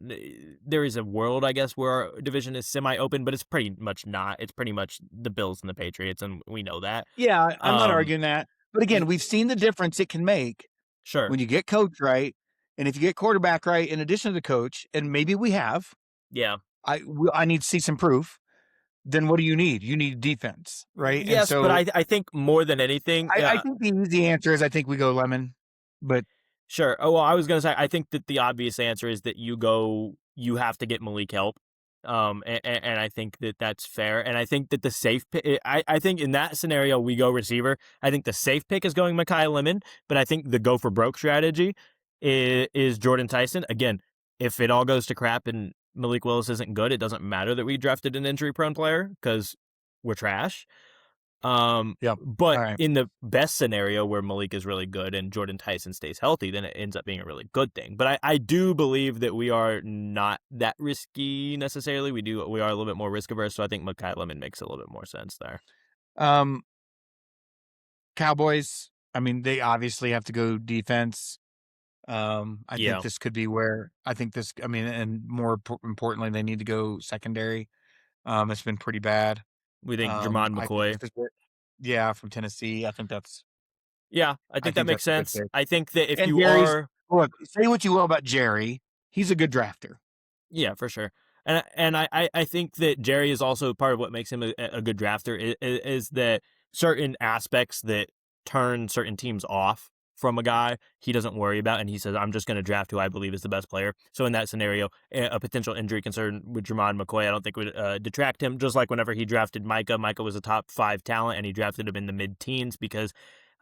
there is a world, I guess, where our division is semi-open, but it's pretty much not. It's pretty much the Bills and the Patriots, and we know that. Yeah, I'm not arguing that. But again, we've seen the difference it can make. Sure. When you get coach right, and if you get quarterback right, in addition to the coach, and maybe we have. Yeah. I need to see some proof. Then what do you need? You need defense, right? Yes, and so, but I think more than anything, I think the easy answer is I think we go Lemon. But sure. Oh well, I was gonna say I think that the obvious answer is that you have to get Malik help. And I think that that's fair. And I think that the safe pick, I think in that scenario we go receiver. I think the safe pick is going Mekhi Lemon, but I think the go for broke strategy is Jordan Tyson. Again, if it all goes to crap and Malik Willis isn't good, it doesn't matter that we drafted an injury-prone player because we're trash. Yep. But All right. in the best scenario where Malik is really good and Jordan Tyson stays healthy, then it ends up being a really good thing. But I do believe that we are not that risky necessarily. We are a little bit more risk averse, so I think Mekhi Lemon makes a little bit more sense there. Um, Cowboys, I mean, they obviously have to go defense. I think Yeah, this could be where I think this, I mean, and more importantly, they need to go secondary. It's been pretty bad. we think Jamon I think this McCoy. is where, yeah, from Tennessee. Yeah, I I think that think makes that's a good sense. pick. I think that if And you Jerry's, are look, say what you will about Jerry, he's a good drafter. Yeah, for sure. And I think that Jerry is also part of what makes him a good drafter is that certain aspects that turn certain teams off from a guy he doesn't worry about, and he says, "I'm just going to draft who I believe is the best player." So in that scenario, a potential injury concern with Jermon McCoy, I don't think would detract him. Just like whenever he drafted Micah, Micah was a top 5 talent, and he drafted him in the mid teens because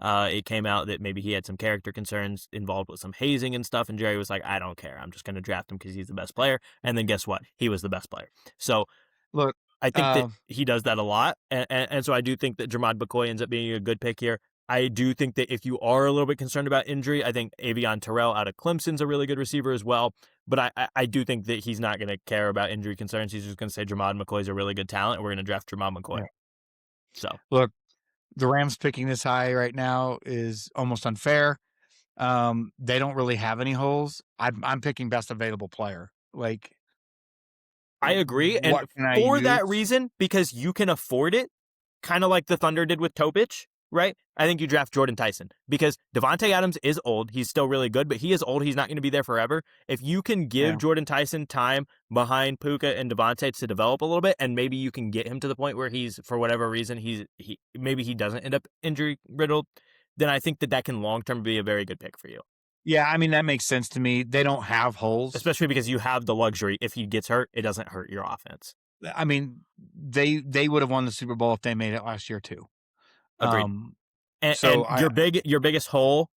it came out that maybe he had some character concerns involved with some hazing and stuff, and Jerry was like, "I don't care. I'm just going to draft him because he's the best player." And then guess what? He was the best player. So Look, I think that uh, he does that a lot, and so I do think that Jermod McCoy ends up being a good pick here. I do think that if you are a little bit concerned about injury, I think Avion Terrell out of Clemson's a really good receiver as well. But I do think that he's not going to care about injury concerns. He's just going to say Jermod McCoy's a really good talent, and we're going to draft Jermod McCoy. yeah. So Look, the Rams picking this high right now is almost unfair. They don't really have any holes. I'm picking best available player. Like, I agree. And what can I for that use? reason, because you can afford it, kind of like the Thunder did with Topich, right? I think you draft Jordan Tyson because Devontae Adams is old. He's still really good, but he is old. He's not going to be there forever. If you can give Yeah, Jordan Tyson time behind Puka and Devontae to develop a little bit, and maybe you can get him to the point where he's, for whatever reason, he maybe he doesn't end up injury riddled, then I think that that can long term be a very good pick for you. yeah. I mean, that makes sense to me. They don't have holes. Especially because you have the luxury. If he gets hurt, it doesn't hurt your offense. I mean, they would have won the Super Bowl if they made it last year too. Agreed. Um, And so your biggest hole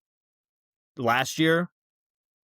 last year,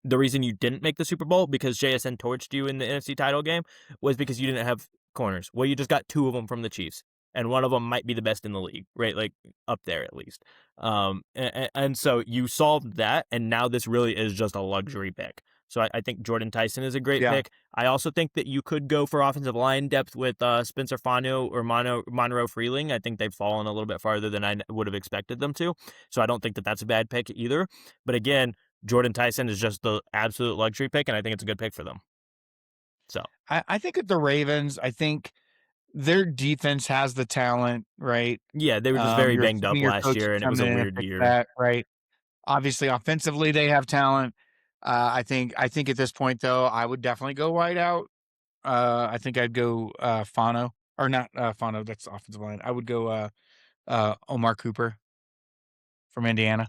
the reason you didn't make the Super Bowl because JSN torched you in the NFC title game was because you didn't have corners. Well, you just got 2 of them from the Chiefs, and one of them might be the best in the league, right? Like up there at least. And so you solved that, and now this really is just a luxury pick. So I think Jordan Tyson is a great yeah, pick. I also think that you could go for offensive line depth with Spencer Fano or Monroe Freeling. I think they've fallen a little bit farther than I would have expected them to. So I don't think that that's a bad pick either. But again, Jordan Tyson is just the absolute luxury pick, and I think it's a good pick for them. So I think at the Ravens, I think their defense has the talent, right? yeah, they were just very You're banged up assuming your last coach year, is and it was coming a in and weird fix year. that, right? Obviously, offensively, they have talent. I think at this point, though, I would definitely go wide out. I think I'd go Fano or not Fano. That's offensive line. I would go Omar Cooper from Indiana.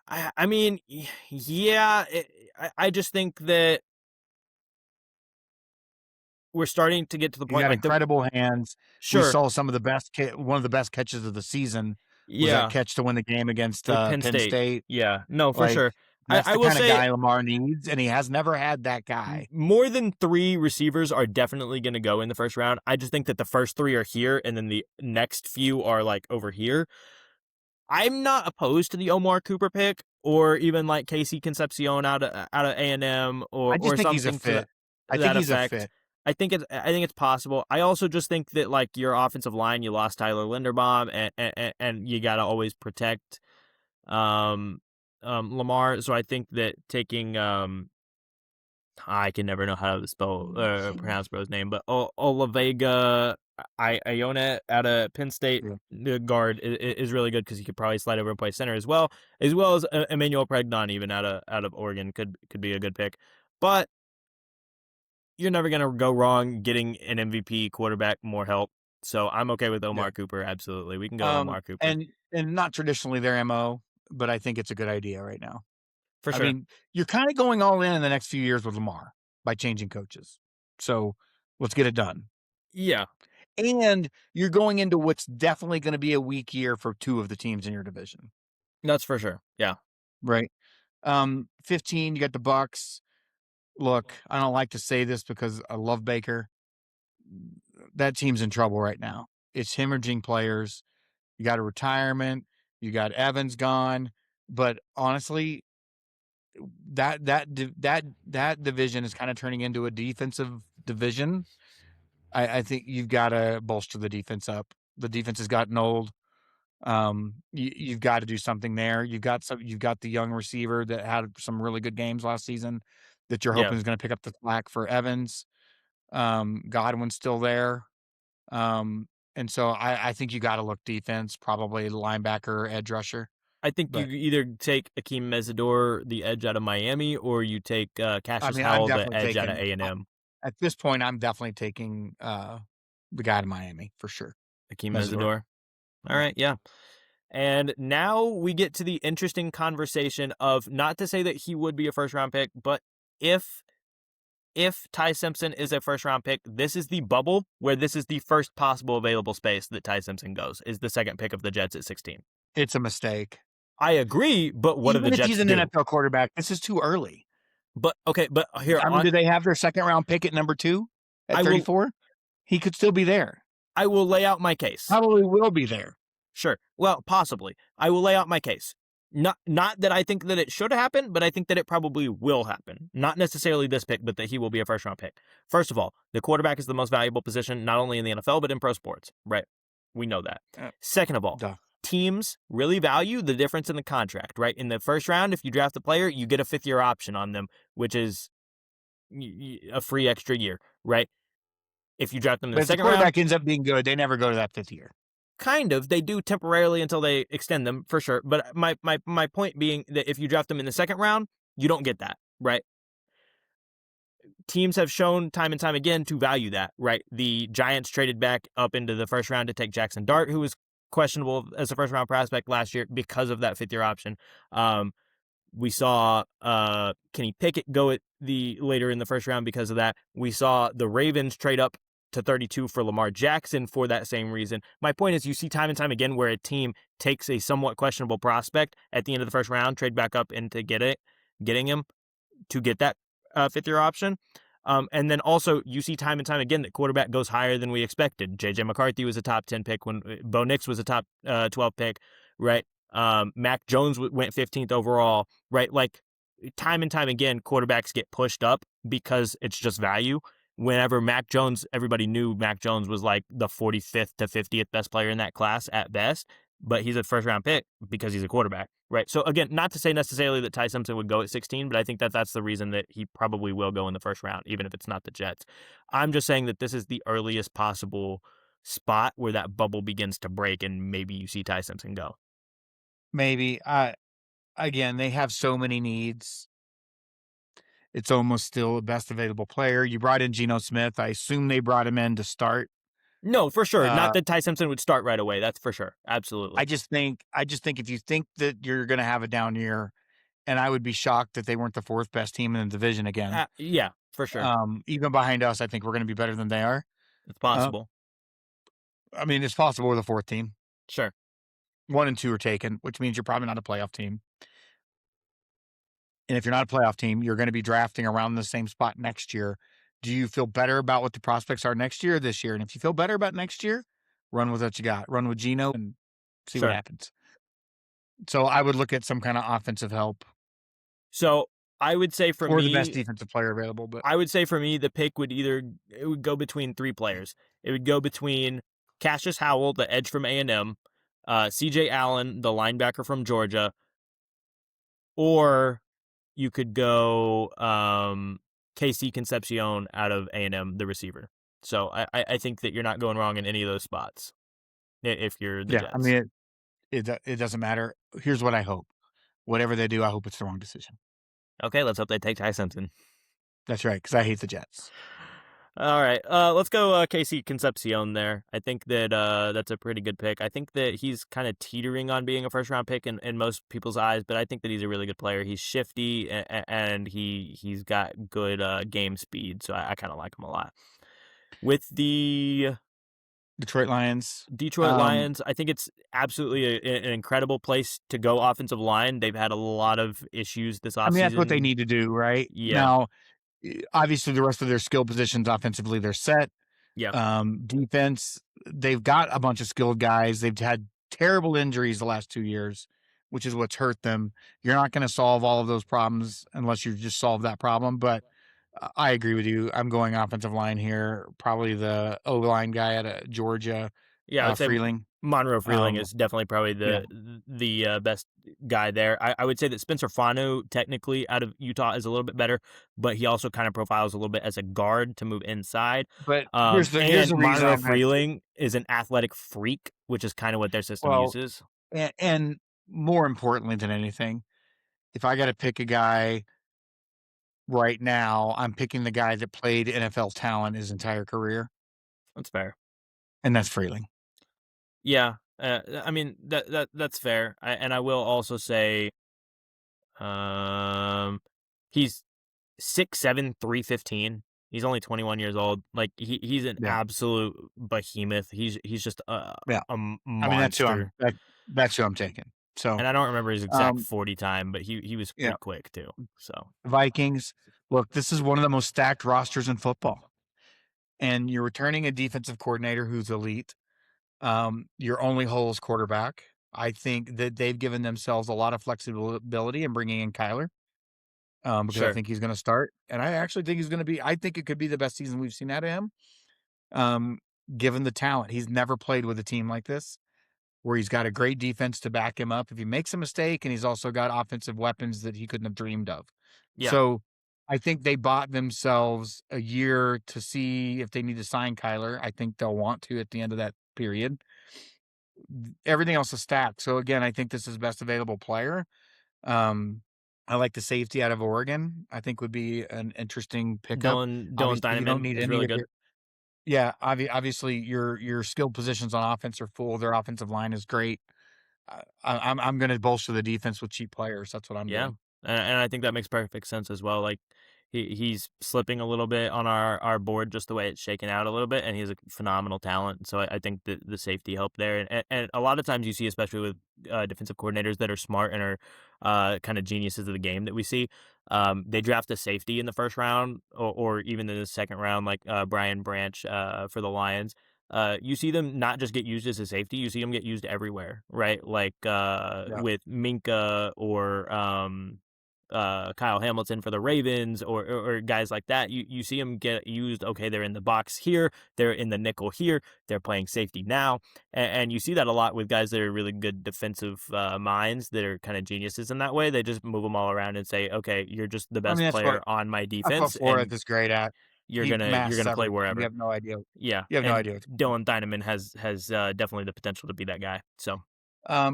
I mean, yeah, I just think that we're starting to get to the He's point got like the incredible hands. We sure, saw some of the best. One of the best catches of the season was that yeah, catch to win the game against with Penn Penn State, State. yeah, no, for Like sure. that's I the will kind of say guy Lamar needs, and he has never had that guy. more than 3 receivers are definitely going to go in the first round. I just think that the first 3 are here, and then the next few are like over here. I'm not opposed to the Omar Cooper pick or even like Casey Concepcion out of A&M I just or think he's a something to fit. I think that he's a effect. fit. I think it's possible. I also just think that like your offensive line, you lost Tyler Linderbaum and you got to always protect um Lamar. So I think that taking I can never know how to spell pronounce bro's name, but Olavega Iona out of Penn State, Yeah. the guard is really good because he could probably slide over and play center as well as Emmanuel Pregnon even out of Oregon could be a good pick, but you're never gonna go wrong getting an MVP quarterback more help. So I'm okay with Yeah. Omar Cooper. Absolutely, we can go Omar Cooper And not traditionally their MO, but I think it's a good idea right now. for I sure. mean, you're kind of going all in the next few years with Lamar by changing coaches. So let's get it done. Yeah, And you're going into what's definitely going to be a weak year for 2 of the teams in your division, that's for sure. Yeah, right? 15, you got the Bucks. Look, I don't like to say this because I love Baker. That team's in trouble right now. It's hemorrhaging players. You got a retirement. You got Evans gone. But honestly, that division is kind of turning into a defensive division. I think you've got to bolster the defense up. The defense has gotten old. You've got to do something there. You've got the young receiver that had some really good games last season that you're Yeah. hoping is going to pick up the slack for Evans. Godwin's still there. And so I think you got to look defense, probably linebacker, edge rusher. I think you But either take Akeem Mesidor, the edge out of Miami, or you take I Cassius mean, I'm Howell, the definitely edge out of taking A&M. at this point, I'm definitely taking the guy to Miami for sure. Akeem Mesidor. Mesidor. All Yeah. right, yeah. And now we get to the interesting conversation of, not to say that he would be a first round pick, but if Ty Simpson is a first round pick, this is the bubble where this is the first possible available space that Ty Simpson goes, is the second pick of the Jets at 16. It's a mistake. I agree, but what do the Even if he's Jets an do? NFL quarterback, this is too early. But okay, but here I mean, do they have their second round pick at number 2 at I will 34? He could still be there. I will lay out my case. Probably will be there. Sure. Well, possibly. I will lay out my case. Not that I think that it should happen, but I think that it probably will happen. Not necessarily this pick, but that he will be a first round pick. First of all, the quarterback is the most valuable position, not only in the NFL, but in pro sports, right? We know that. Second of all, Duh. teams really value the difference in the contract, right? In the first round, if you draft a player, you get a 5th-year option on them, which is a free extra year, right? If you draft them in But the if the second round, quarterback ends up being good, they never go to that 5th year. kind of. They do temporarily until they extend them, for sure. But my point being that if you draft them in the second round, you don't get that, right? Teams have shown time and time again to value that, right? The Giants traded back up into the first round to take Jackson Dart, who was questionable as a first round prospect last year because of that 5th-year option. We saw Kenny Pickett go at the later in the first round because of that. We saw the Ravens trade up to 32 for Lamar Jackson for that same reason. My point is, you see time and time again where a team takes a somewhat questionable prospect at the end of the first round, trade back up into getting him to get that 5th-year option. And then also you see time and time again that quarterback goes higher than we expected. J.J. McCarthy was a top 10 pick when Bo Nix was a top 12 pick, right? Mac Jones went 15th overall, right? Like, time and time again, quarterbacks get pushed up because it's just value. Whenever Mac Jones, everybody knew Mac Jones was like the 45th to 50th best player in that class at best, but he's a first round pick because he's a quarterback, right? So again, not to say necessarily that Ty Simpson would go at 16, but I think that that's the reason that he probably will go in the first round, even if it's not the Jets. I'm just saying that this is the earliest possible spot where that bubble begins to break and maybe you see Ty Simpson go. Maybe. Again, they have so many needs. It's almost still the best available player. You brought in Geno Smith. I assume they brought him in to start. No, for sure. Uh, Not that Ty Simpson would start right away. That's for sure. Absolutely. I just think if you think that you're going to have a down year, and I would be shocked that they weren't the 4th best team in the division again. Yeah, for sure. Even behind us, I think we're going to be better than they are. It's possible. I mean, it's possible we're the 4th team. Sure. 1 and 2 are taken, which means you're probably not a playoff team. And if you're not a playoff team, you're going to be drafting around the same spot next year. Do you feel better about what the prospects are next year or this year? And if you feel better about next year, run with what you got. Run with Geno and see Sure. what happens. So I would look at some kind of offensive help. So I would say for me, the best defensive player available. But I would say for me, the pick would go between 3 players. It would go between Cassius Howell, the edge from A&M, C.J. Allen, the linebacker from Georgia, or you could go KC Concepcion out of A&M, the receiver. So I think that you're not going wrong in any of those spots if you're the Jets. I mean, it doesn't matter. Here's what I hope. Whatever they do, I hope it's the wrong decision. Okay, let's hope they take Ty Simpson. That's right, because I hate the Jets. All right, let's go KC Concepcion there. I think that that's a pretty good pick. I think that he's kind of teetering on being a first-round pick in most people's eyes, but I think that he's a really good player. He's shifty, and he's got good game speed, so I kind of like him a lot. With the Detroit Lions, I think it's absolutely an incredible place to go offensive line. They've had a lot of issues this offseason. I mean, that's what they need to do, right? Yeah. Now, obviously, the rest of their skill positions offensively, they're set. Yeah. Defense, they've got a bunch of skilled guys. They've had terrible injuries the last 2 years, which is what's hurt them. You're not gonna solve all of those problems unless you just solve that problem, but I agree with you. I'm going offensive line here, probably the O-line guy out of Georgia, Yeah, I would say Freeling. Monroe Freeling Um, is definitely probably yeah, the best guy there. I would say that Spencer Fano, technically out of Utah, is a little bit better, but he also kind of profiles a little bit as a guard to move inside. but here's And the reason Monroe I'm hesitating. Freeling is an athletic freak, which is kind of what their system Well, uses. and more importantly than anything, if I gotta pick a guy right now, I'm picking the guy that played NFL talent his entire career, That's fair. and that's Freeling. Yeah, I mean that's fair. And I will also say, um, he's 6'7", 315. He's only 21 years old. Like he's an Yeah, absolute behemoth. He's just yeah. a I mean, monster. that's who I'm taking. So, And I don't remember his exact um, 40 time, but he was yeah, pretty quick too. So Vikings. Look, this is one of the most stacked rosters in football, and you're returning a defensive coordinator who's elite. Your only hole is quarterback. I think that they've given themselves a lot of flexibility in bringing in Kyler, because I sure, think he's going to start, and I actually think he's going to be. I think it could be the best season we've seen out of him. Um, Given the talent, he's never played with a team like this, where he's got a great defense to back him up if he makes a mistake, and he's also got offensive weapons that he couldn't have dreamed of. yeah. So I think they bought themselves a year to see if they need to sign Kyler. I think they'll want to at the end of that period. Everything else is stacked. So again, I think this is best available player. Um, I like the safety out of Oregon. I think would be an interesting pickup. Dylan Obviously, you don't Steineman need is any really of good. your obviously your skilled positions on offense are full. Their offensive line is great. I'm going to bolster the defense with cheap players. That's what I'm Yeah, doing. and I think that makes perfect sense as well. Like he's slipping a little bit on our board just the way it's shaken out a little bit, and he's a phenomenal talent. So I think that the safety helped there, and a lot of times you see, especially with defensive coordinators that are smart and are kind of geniuses of the game that we see, they draft a safety in the first round or even in the second round, like Brian Branch for the Lions. You see them not just get used as a safety, you see them get used everywhere, right? Like Yeah. with Minka or Kyle Hamilton for the Ravens or guys like that. You see them get used. Okay, they're in the box here, they're in the nickel here, they're playing safety now, and you see that a lot with guys that are really good defensive minds that are kind of geniuses in that way. They just move them all around and say, okay, you're just the I mean, best player on my that's what defense, Flores and is great at. you're He gonna you're masks gonna play everything. You wherever. have no idea. Yeah, You have no and idea what's going on. Dylan Dynaman has definitely the potential to be that guy. So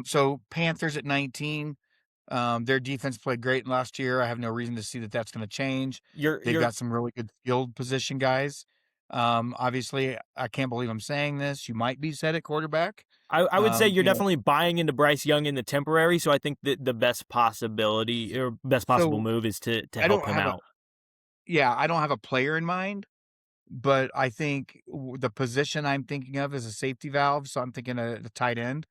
So Panthers at 19. Their defense played great last year. I have no reason to see that that's going to change. They've you're got some really good skilled position guys. Obviously, I can't believe I'm saying this. You might be set at quarterback. I would say you're You know, definitely buying into Bryce Young in the temporary. So I think that the best possibility or best possible so move is to I help don't him have a out. I don't have a player in mind, but I think the position I'm thinking of is a safety valve. So I'm thinking a the tight end.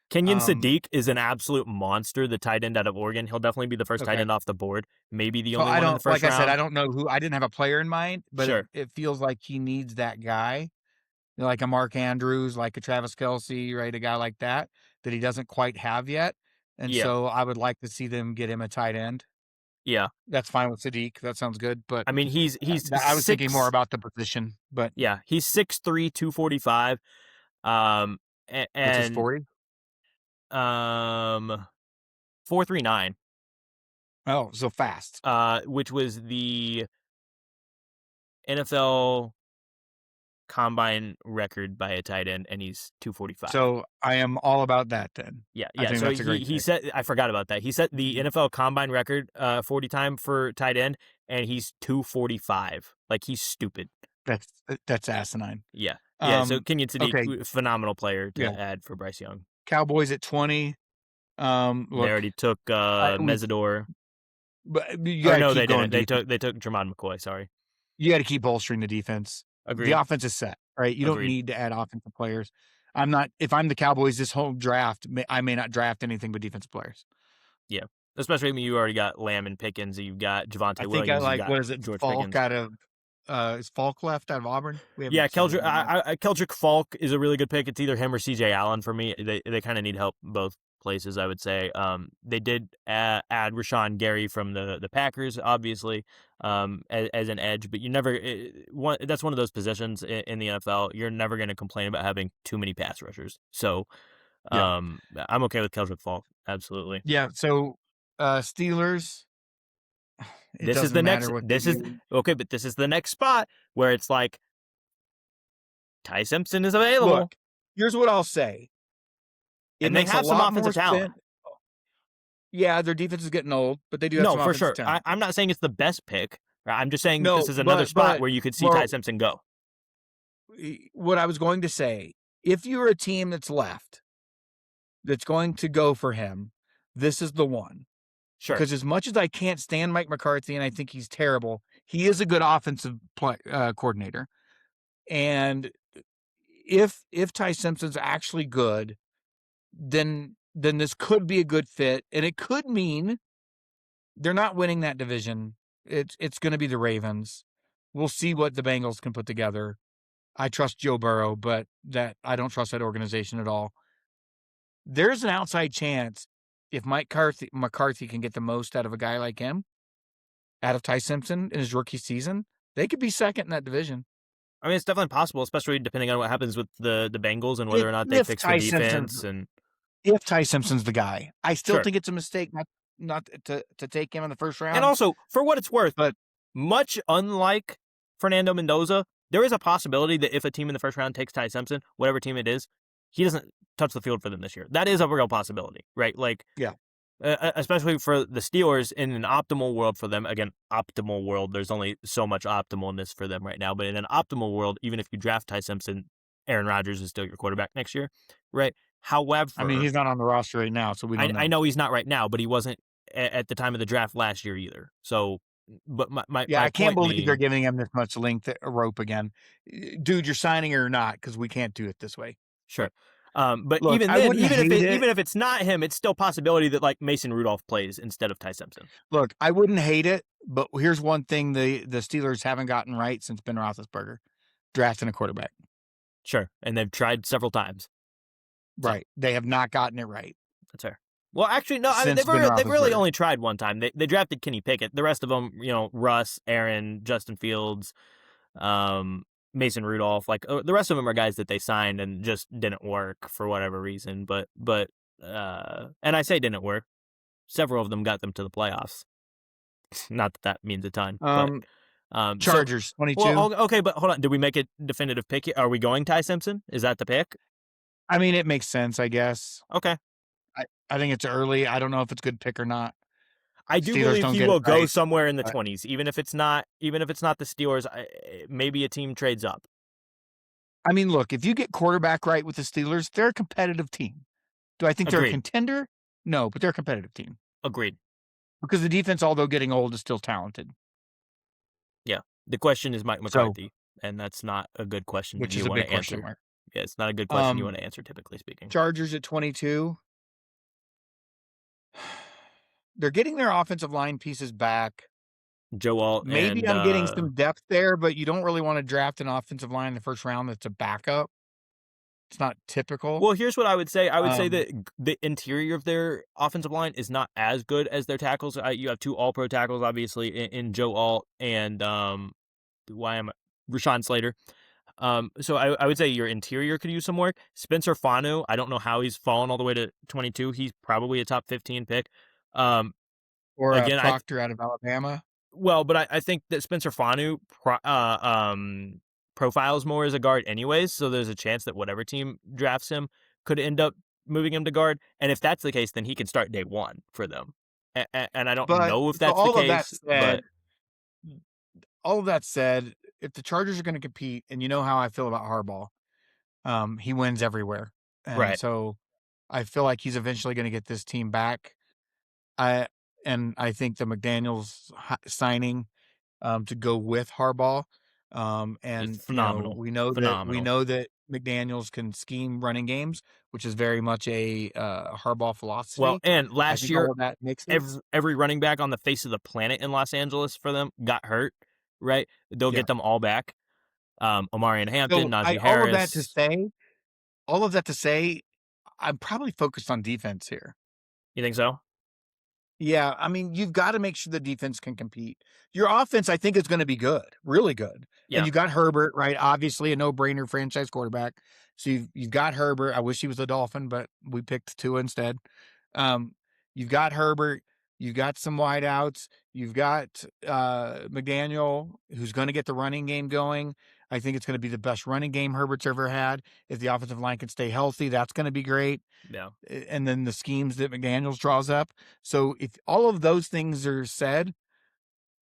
Kenyon Um, Sadiq is an absolute monster, the tight end out of Oregon. He'll definitely be the first tight okay. end off the board, maybe the So only I one in the don't, first like I said, I round. don't know who. I didn't have a player in mind, but Sure. it feels like he needs that guy. Like a Mark Andrews, like a Travis Kelsey, right? A guy like that he doesn't quite have yet. And Yeah. so I would like to see them get him a tight end. Yeah. That's fine with Sadiq. That sounds good. But I mean, he's I was thinking more six. about the position, but Yeah, he's 6'3", 245. Um, which is and 40. 4.39. Oh, so fast. Which was the NFL combine record by a tight end, and he's 245. So I am all about that then. Yeah, I yeah. think So that's a great he pick. set. I forgot about that. He set the NFL combine record 40 time for tight end, and he's 245. Like he's stupid. That's asinine. Yeah, yeah. So Um, Kenyon okay, Sadiq, phenomenal player yeah. to add for Bryce Young. Cowboys at 20. They Look, already took we Mesidor. but you Or got to no, keep they going didn't. They deep. took Jermon McCoy. Sorry. You got to keep bolstering the defense. The Agreed. offense is set, right? You don't Agreed. need to add offensive players. I'm not. If I'm the Cowboys, this whole draft, I may not draft anything but defensive players. Yeah. Especially when you already got Lamb and Pickens, you've got I Javonte think I Williams, you've like got what is it, George Falk Pickens. out of Is Falk left out of Auburn? We Yeah, haven't said his Keldrick, name yet. Keldrick Falk is a really good pick. It's either him or CJ Allen for me. They kind of need help both places, I would say. They did add Rashawn Gary from the Packers, obviously, as an edge, but you never that's one of those positions in the NFL. You're never going to complain about having too many pass rushers. So Yeah. I'm okay with Keldrick Falk. Absolutely. Yeah. So Steelers, it This is doesn't the matter next. what they This is do. okay, but this is the next spot where it's like Ty Simpson is available, Look, here's what I'll say. It and they makes a have some lot more offensive talent. sense. Yeah, their defense is getting old, but they do have No, some for offensive sure. talent. I'm not saying it's the best pick. I'm just saying that this No, is another spot where you could see Ty well, Simpson go. what I was going to say, if you're a team that's left that's going to go for him, this is the one. Sure. Because as much as I can't stand Mike McCarthy and I think he's terrible, he is a good offensive coordinator. And if Ty Simpson's actually good, then this could be a good fit, and it could mean they're not winning that division. It's going to be the Ravens. We'll see what the Bengals can put together. I trust Joe Burrow, but that I don't trust that organization at all. There's an outside chance if McCarthy can get the most out of a guy like him, out of Ty Simpson in his rookie season, they could be second in that division. I mean, it's definitely possible, especially depending on what happens with the Bengals and whether or not they If fix the Ty Simpson's defense. And if Ty Simpson's the guy, I still sure. think it's a mistake not to take him in the first And round. also, for what it's worth, But much unlike Fernando Mendoza, there is a possibility that if a team in the first round takes Ty Simpson, whatever team it is, he doesn't touch the field for them this year. That is a real possibility, right? Like, yeah, especially for the Steelers in an optimal world for them. Again, optimal world. There's only so much optimalness for them right now. But in an optimal world, even if you draft Ty Simpson, Aaron Rodgers is still your quarterback next year, right? I mean, However, he's not on the roster right now, so we don't I know. know he's not right now, but he wasn't at the time of the draft last year either. So, but Yeah, my I can't point believe they're being, giving him this much rope again. Dude, you're signing or not because we can't do it this way. sure. But But look, even I then, wouldn't hate it. even if it's not him, it's still a possibility that like Mason Rudolph plays instead of Ty Simpson. Look, I wouldn't hate it, but here's one thing the Steelers haven't gotten right since Ben Roethlisberger, drafting a quarterback. Sure, and they've tried several times. So. Right. They have not gotten it right. That's fair. Well, actually, no. I mean, Since Ben they've really Roethlisberger. only tried one time. They drafted Kenny Pickett. The rest of them, Russ, Aaron, Justin Fields, Mason Rudolph. Like the rest of them are guys that they signed and just didn't work for whatever reason. But and I say didn't work. Several of them got them to the playoffs. Not that that means a ton, but so Chargers, 22. well, okay. But hold on. Did we make a definitive pick? Are we going Ty Simpson? Is that the pick? I mean, it makes sense, I guess. Okay. I think it's early. I don't know if it's a good pick or not. I do Steelers believe don't he get it will go right. somewhere in the 20s, even if it's not the Steelers. Maybe a team trades up. I mean, look, if you get quarterback right with the Steelers, they're a competitive team. Do I think they're a Agreed. contender? No, but they're a competitive team. Agreed. Because the defense, although getting old, is still talented. Yeah. The question is Mike So, McCarthy, and that's not a good question which you is a want big to question answer. mark. Yeah, it's not a good question you want to answer, typically speaking. Chargers at 22. They're getting their offensive line pieces back. Joe Alt Maybe and I'm getting some depth there, but you don't really want to draft an offensive line in the first round that's a backup. It's not typical. well, here's what I would say. I would say that the interior of their offensive line is not as good as their tackles. You have two All-Pro tackles, obviously, in Joe Alt and Rashawn Slater. So I would say your interior could use some work. Spencer Fanu, I don't know how he's fallen all the way to 22. He's probably a top 15 pick. Or Again, Proctor out of Alabama. Well, but I think that Spencer Fanu profiles more as a guard anyways, so there's a chance that whatever team drafts him could end up moving him to guard. And if that's the case, then he can start day one for them. And I don't But know if so that's the case, but all of that said, if the Chargers are going to compete, and you know how I feel about Harbaugh, he wins everywhere. And right. so I feel like he's eventually going to get this team back. I think the McDaniels signing to go with Harbaugh, and It's phenomenal. we know that McDaniels can scheme running games, which is very much a Harbaugh philosophy. Well, and I last think year, all of that makes sense. every running back on the face of the planet in Los Angeles for them got hurt. right? They'll Yeah. get them all back. Omarion Hampton, So Najee all of that to Harris. say, all of that to say, I'm probably focused on defense here. You think so? Yeah, I mean, you've got to make sure the defense can compete. Your offense, I think, is going to be good, really good. And Yeah. you got Herbert, right? Obviously, a no-brainer franchise quarterback. So you've got Herbert. I wish he was a Dolphin, but we picked Tua instead. Um, you've got Herbert. You've got some wideouts. You've got McDaniel, who's going to get the running game going. I think it's going to be the best running game Herbert's ever had. If the offensive line can stay healthy, that's going to be great, Yeah. and then the schemes that McDaniels draws up. So if all of those things are said,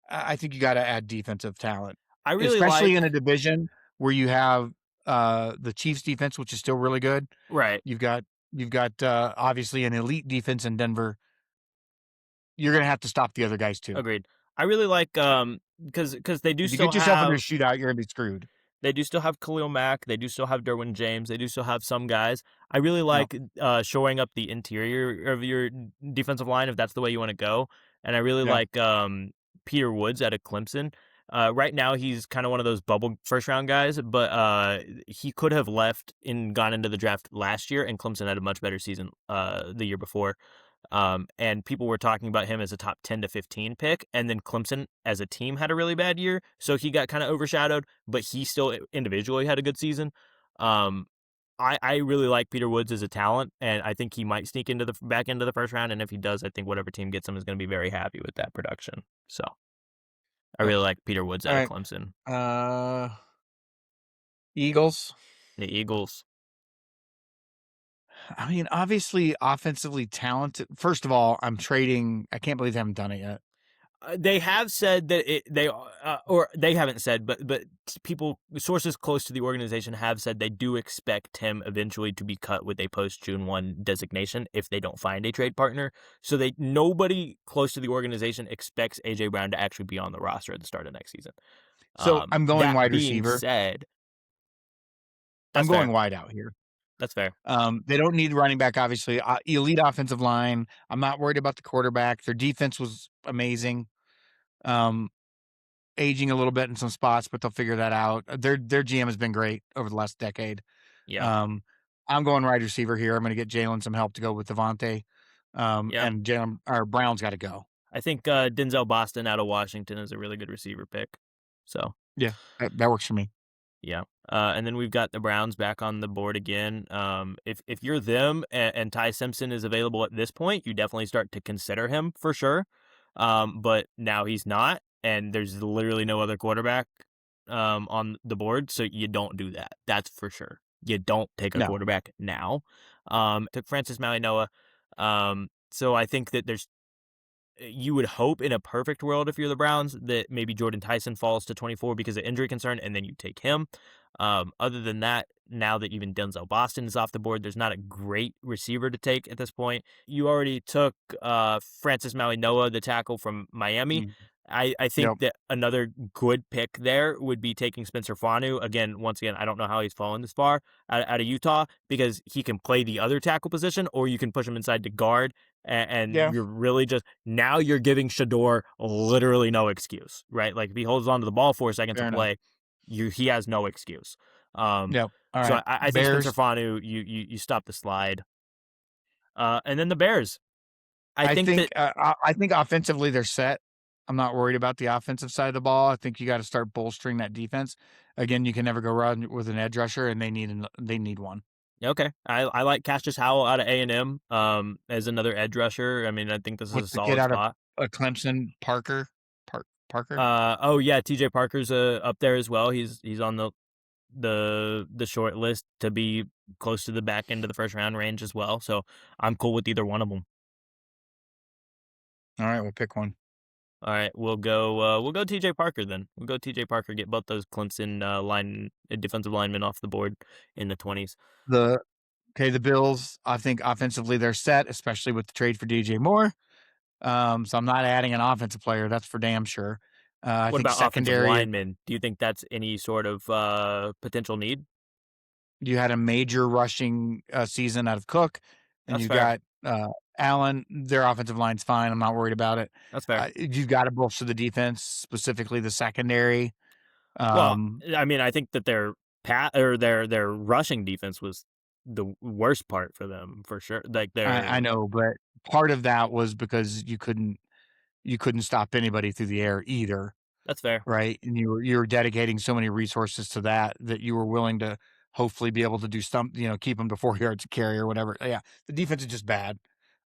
I think you got to add defensive talent, I really especially in a like division where you have the Chiefs defense, which is still really good. right. You've got obviously an elite defense in Denver. You're going to have to stop the other guys too. Agreed. I really like because they do If you still get yourself into a have shootout, you're going to be screwed. Khalil Mack. They do still have Derwin James. They do still have some guys. I really No. like shoring up the interior of your defensive line if that's the way you want to go. And I really Yeah. like Peter Woods out of Clemson. Right now, he's kind of one of those bubble first round guys, but he could have left and gone into the draft last year, and Clemson had a much better season the year before. And people were talking about him as a top 10 to 15 pick. And then Clemson as a team had a really bad year. So he got kind of overshadowed, but he still individually had a good season. Um, I really like Peter Woods as a talent, and I think he might sneak into the back end of the first round. And if he does, I think whatever team gets him is going to be very happy with that production. So I All really like Peter Woods out of right. Clemson. Eagles. The Eagles. I mean, obviously, offensively talented. First of all, I'm trading. I can't believe they haven't done it yet. They have said that or they haven't said, but people, sources close to the organization have said they do expect him eventually to be cut with a post June 1 designation if they don't find a trade partner. So nobody close to the organization expects AJ Brown to actually be on the roster at the start of next season. So I'm going That wide being receiver. said, I'm that's going fair. wide out here. That's fair. They don't need running back, obviously. Elite offensive line. I'm not worried about the quarterback. Their defense was amazing. Um, Aging a little bit in some spots, but they'll figure that out. Their GM has been great over the last decade. Yeah. Um, I'm going wide receiver here. I'm going to get Jalen some help to go with Devontae. Yeah. And Jalen or Brown's got to go. I think Denzel Boston out of Washington is a really good receiver pick. So Yeah, that works for me. yeah. And then we've got the Browns back on the board again. If you're them and Ty Simpson is available at this point, you definitely start to consider him for sure. But now he's not, and there's literally no other quarterback on the board, so you don't do that. That's for sure. You don't take a No, quarterback now. Took Francis Maui Noah. So I think that you would hope in a perfect world if you're the Browns that maybe Jordan Tyson falls to 24 because of injury concern, and then you take him. Other than that, now that even Denzel Boston is off the board, there's not a great receiver to take at this point. You already took Francis Maui Noah, the tackle from Miami. mm, I yep, think that another good pick there would be taking Spencer Fanu. Once again, I don't know how he's fallen this far out of Utah because he can play the other tackle position, or you can push him inside to guard and yeah, you're really just now you're giving Shador literally no excuse, right? Like if he holds on to the ball 4 seconds fair of enough. play, he has no excuse. Yep. All So right, I think Spencer Bears. Fanu, you stop the slide, and then the Bears. I think that I think offensively they're set. I'm not worried about the offensive side of the ball. I think you got to start bolstering that defense. Again, you can never go wrong with an edge rusher, and they need one. okay. I like Cassius Howell out of A&M as another edge rusher. I mean, I think this is a What's the kid solid out of spot. Clemson? Parker. Oh yeah, TJ Parker's up there as well. He's on the short list to be close to the back end of the first round range as well. So I'm cool with either one of them. All right, we'll pick one. All right, we'll go TJ Parker then. We'll go TJ Parker, get both those Clemson defensive linemen off the board in the 20s. The Bills. I think offensively they're set, especially with the trade for DJ Moore. So I'm not adding an offensive player. That's for damn sure. I What think about offensive secondary. linemen? Do you think that's any sort of potential need? You had a major rushing season out of Cook, and That's you fair. got Uh, Allen, their offensive line's fine. I'm not worried about it. That's fair. You've got to bolster the defense, specifically the secondary. Well, Um, I mean, I think that their rushing defense was the worst part for them for sure. Like I they're know, but part of that was because you couldn't stop anybody through the air either, That's fair. right? And you were dedicating so many resources to that that you were willing to hopefully be able to do some, keep them to 4 yards a carry or whatever. Yeah, the defense is just bad,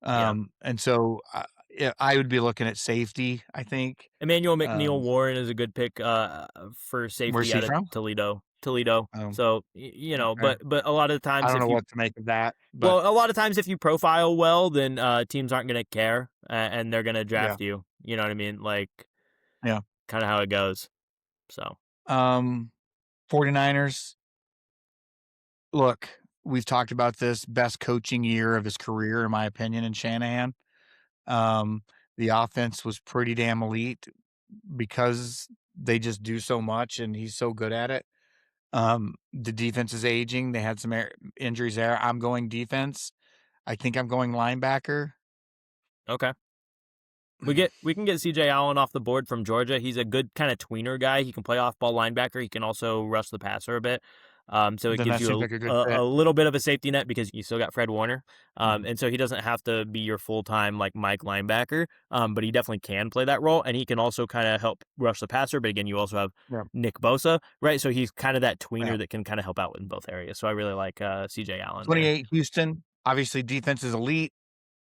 Yeah. and so yeah, I would be looking at safety. I think. Emmanuel McNeil Um, Warren is a good pick for where's safety he out of from? Toledo. Toledo. So Okay. but a lot of the I times don't if know you what to make of that, but well, a lot of times if you profile well, then teams aren't going to care and they're going to yeah, draft you. You know what I mean? Like yeah. kind of how it goes. So, 49ers, look, we've talked about this, best coaching year of his career, in my opinion, in Shanahan. Um, the offense was pretty damn elite because they just do so much and he's so good at it. The defense is aging. They had some injuries there. I'm going defense. I think I'm going linebacker. okay. We can get CJ Allen off the board from Georgia. He's a good kind of tweener guy. He can play off ball linebacker. He can also rush the passer a bit. So it Then gives that seems you like a good a fit. little bit of a safety net because you still got Fred Warner. Mhm. And so he doesn't have to be your full time like Mike linebacker. But he definitely can play that role, and he can also kind of help rush the passer. But again, you also have Yeah, Nick Bosa, right? So he's kind of that yeah. tweener that can kind of help out in both areas. So I really like CJ Allen there. 28 Houston. Obviously, defense is elite.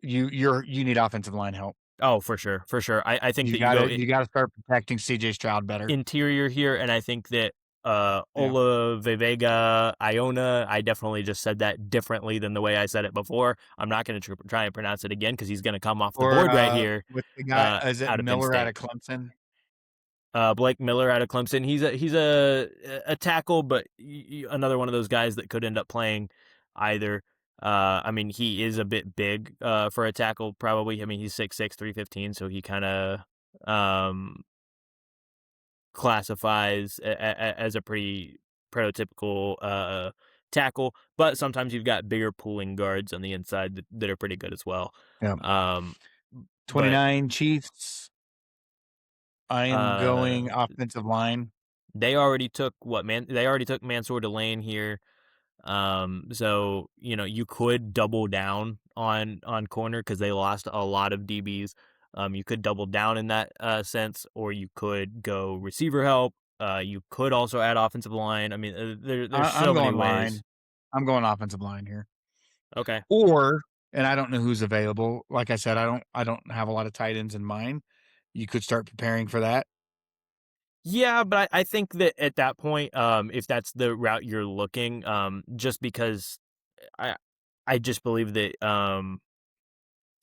You need offensive line help. Oh, for sure, for sure. I think You that you go gotta you gotta start protecting CJ Stroud better. interior here, and I think that Yeah. Ola Vivega Iona, I definitely just said that differently than the way I said it before. I'm not going to try and pronounce it again because he's going to come off the Or, board right here with the guy is it out of Penn Miller out State. of Clemson? Blake Miller out of Clemson. He's a tackle, but another one of those guys that could end up playing either. I mean, he is a bit big for a tackle, probably. I mean, he's 6'6", 315, so he kind of um, classifies as a pretty prototypical tackle, but sometimes you've got bigger pulling guards on the inside that are pretty good as well. Yeah. Um, but 29 Chiefs. I am uh, going offensive line. they already took what man? They already took Mansour Delane here. So you could double down on corner because they lost a lot of DBs. You could double down in that sense, or you could go receiver help. You could also add offensive line. I mean, there's I'm so many going ways. line. I'm going offensive line here. Okay. Or and I don't know who's available. Like I said, I don't have a lot of tight ends in mind. You could start preparing for that. Yeah, but I think that at that point, if that's the route you're looking, just because I I just believe that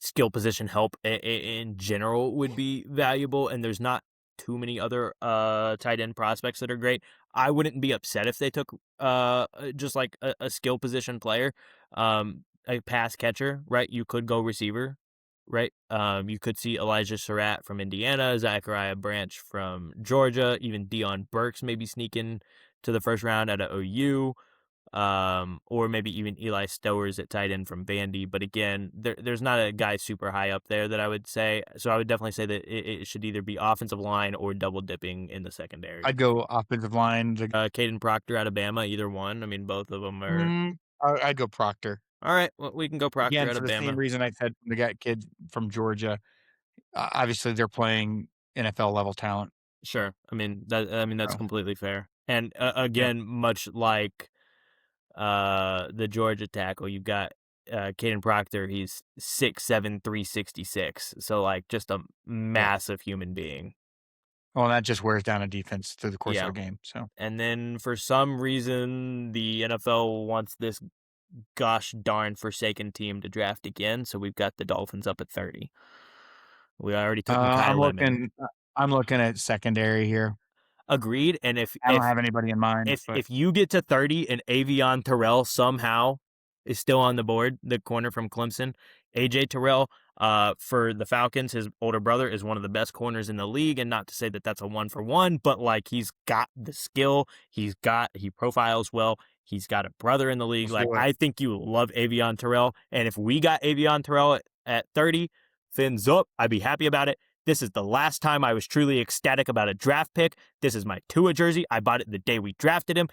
skill position help in general would be valuable, and there's not too many other tight end prospects that are great. I wouldn't be upset if they took just like a skill position player, a pass catcher, right? You could go receiver, right? You could see Elijah Surratt from Indiana, Zachariah Branch from Georgia, even Dion Burks maybe sneaking to the first round at a OU, or maybe even Eli Stowers at tight end from Vandy. But again, there's not a guy super high up there that I would say. So I would definitely say that it should either be offensive line or double dipping in the secondary. I'd go offensive line. Caden Proctor out of Bama, either one. I mean, both of them are I'd go Proctor. all right. Well, we can go Proctor Again, out for of the same Bama. reason I said they got kid from Georgia. Obviously, they're playing NFL level talent. Sure. I mean that's So, completely fair. And yeah, again, much like the Georgia tackle, you've got Caden Proctor. He's 6'7", 366. So like just a yeah. massive human being. Well, that just wears down a defense through the course of Yeah. a game. So, And then for some reason, the NFL wants this gosh darn forsaken team to draft again. So we've got the Dolphins up at 30. We already took I'm Makai Lemon. looking. I'm looking at secondary here. Agreed. And if I don't if have anybody in mind, if but if you get to 30 and Avion Terrell somehow is still on the board, the corner from Clemson, AJ Terrell, for the Falcons, his older brother is one of the best corners in the league, and not to say that that's a 1-for-1, but like he's got the skill, he profiles well, He's got a brother in the league. Let's Like, do it. I think you love Avion Terrell. And if we got Avion Terrell at 30, fins up, I'd be happy about it. This is the last time I was truly ecstatic about a draft pick. This is my Tua jersey. I bought it the day we drafted him.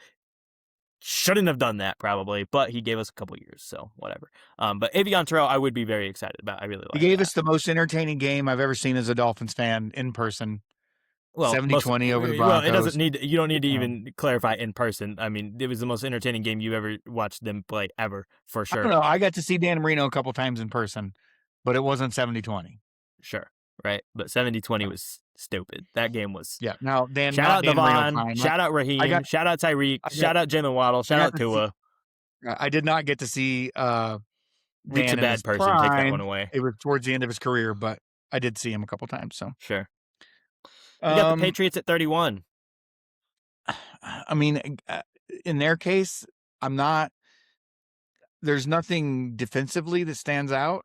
Shouldn't have done that probably, but he gave us a couple years, so whatever. But Avion Terrell, I would be very excited about. I really He like gave that. us the most entertaining game I've ever seen as a Dolphins fan in person. Well, 70-20 over the it doesn't Broncos. need. You don't need to Um, even clarify in person. I mean, it was the most entertaining game you ever watched them play ever, for I don't sure. know. I got to see Dan Marino a couple times in person, but it wasn't 70-20. Sure, right? But 70-20 was stupid. That game was. Yeah. Now, Shout not out Dan Marino Devon. prime. Shout out I Raheem. got, Shout out Tyreek. I got, Shout out Jalen Waddle. I Shout got out to see. Tua. I did not get to see Reach a Dan in his bad person. Take that one prime. away. It was towards the end of his career, but I did see him a couple times. So, Sure. You got the um, Patriots at 31. I mean, in their case, I'm not. There's nothing defensively that stands out.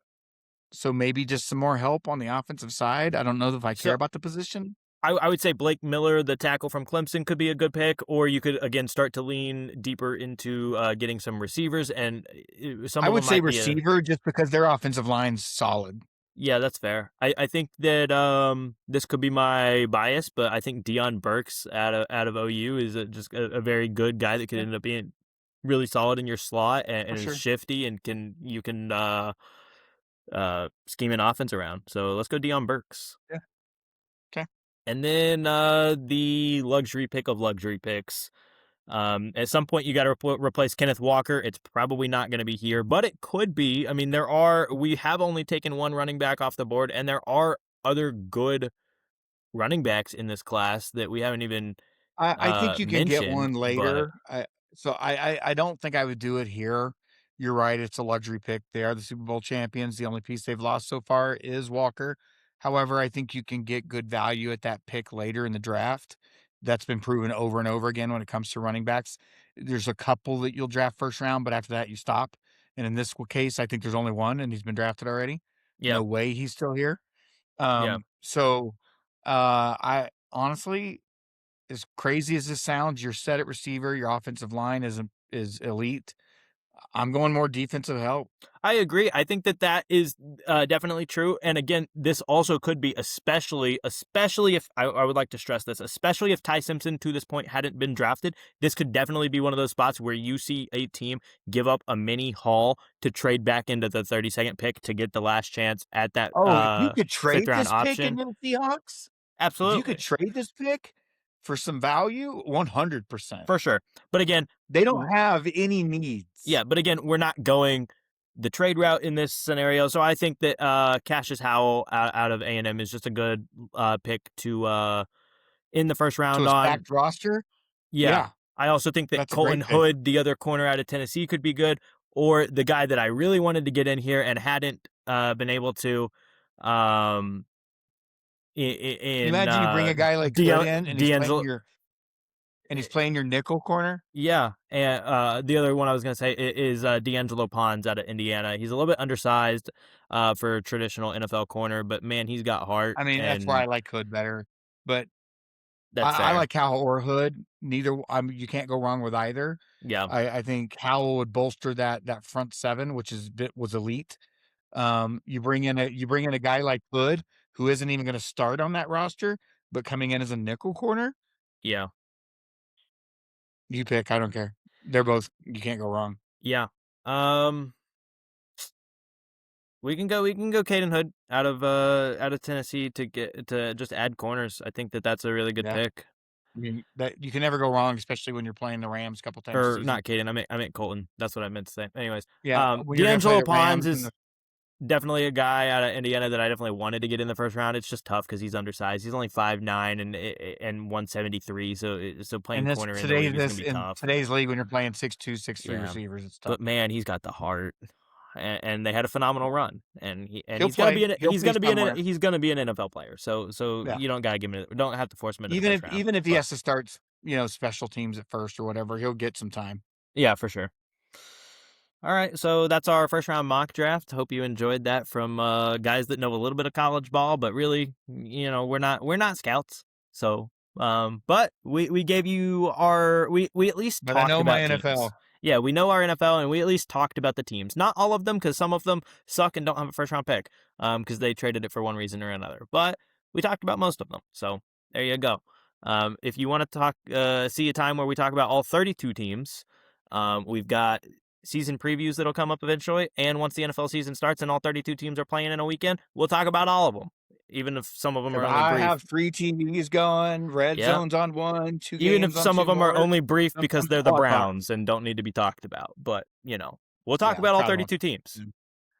So maybe just some more help on the offensive side. I don't know if I care So about the position. I would say Blake Miller, the tackle from Clemson, could be a good pick, or you could again start to lean deeper into getting some receivers, and some I of would them say might be receiver just because their offensive line's solid. yeah, that's fair. I think that this could be my bias, but I think Deion Burks out of OU is just a very good guy that could Yeah, end up being really solid in your slot for and is sure. shifty and you can scheme an offense around. So let's go Deion Burks. Yeah. Okay. And then the luxury pick of luxury picks. At some point, you got to replace Kenneth Walker. It's probably not going to be here, but it could be. I mean, we have only taken one running back off the board, and there are other good running backs in this class that we haven't even I think you can get mentioned. one But later. I don't think I would do it here. You're right. It's a luxury pick. They are the Super Bowl champions. The only piece they've lost so far is Walker. However, I think you can get good value at that pick later in the draft. That's been proven over and over again when it comes to running backs. There's a couple that you'll draft first round, but after that you stop. And in this case, I think there's only one, and he's been drafted already. yeah, No way he's still here. yeah, I honestly, as crazy as this sounds, you're set at receiver, your offensive line is elite. I'm going more defensive help. I agree. I think that is definitely true. And again, this also could be especially if I would like to stress this, especially if Ty Simpson to this point hadn't been drafted. This could definitely be one of those spots where you see a team give up a mini haul to trade back into the 32nd pick to get the last chance at that Oh, if you could fifth trade round this pick option. into the Seahawks, if you could Absolutely, trade this pick for some value, 100%. for sure. But again, They don't have any needs. yeah, but again, we're not going the trade route in this scenario. So I think that Cassius Howell out of A&M is just a good pick to in the first To round a on. stacked roster, Yeah. yeah, I also think that that's a great Colton pick. Hood, the other corner out of Tennessee, could be good. Or the guy that I really wanted to get in here and hadn't been able to in Imagine you bring a guy like Hood in and D'Angelo. he's playing your nickel corner. Yeah, and the other one I was gonna say is D'Angelo Pons out of Indiana. He's a little bit undersized for a traditional NFL corner, but man, he's got heart, I mean, that's why I and like Hood better, but that's I fair. like Howell or Hood. Neither, you can't go wrong with either. Yeah, I think Howell would bolster that front seven, which was elite. You bring in a guy like Hood, who isn't even going to start on that roster, but coming in as a nickel corner. yeah, You pick. I don't care. They're both. You can't go wrong. yeah. Um, we can go Caden Hood out of Tennessee to get to just add corners. I think that's a really good Yeah, pick. I mean that you can never go wrong, especially when you're playing the Rams a couple times a Or season. not Caden. I meant Colton. That's what I meant to say. Anyways, Yeah, when you're going to play D'Angelo the Pons Rams and is definitely a guy out of Indiana that I definitely wanted to get in the first round. It's just tough because he's undersized. He's only 5'9" and 173. So playing corner in the league is gonna be in tough. today's league when you're playing 6'2", 6'3" Yeah, receivers, it's tough. but man, he's got the heart, and they had a phenomenal run, and He'll he's gonna be play. an He'll play somewhere. he's gonna be an NFL player. So Yeah. you don't gotta don't have to force him into the first round. Even if he But has to start, special teams at first or whatever, he'll get some time. yeah, for sure. All right, so that's our first round mock draft. Hope you enjoyed that from guys that know a little bit of college ball, but really, we're not scouts. So, but we gave you we at least But I talked know my about teams. NFL. Yeah, we know our NFL, and we at least talked about the teams. Not all of them, because some of them suck and don't have a first-round pick, because they traded it for one reason or another. But we talked about most of them, so there you go. If you want to see a time where we talk about all 32 teams, we've got season previews that'll come up eventually, and once the NFL season starts and all 32 teams are playing in a weekend, we'll talk about all of them, even if some of them are Because only I brief. have 3 TVs going, red Yeah. zones on 1, 2 Even if games on some 2 of them are more. only brief because Sometimes they're the all talk. Browns and don't need to be talked about. But, we'll talk Yeah, about all probably won't. 32 teams.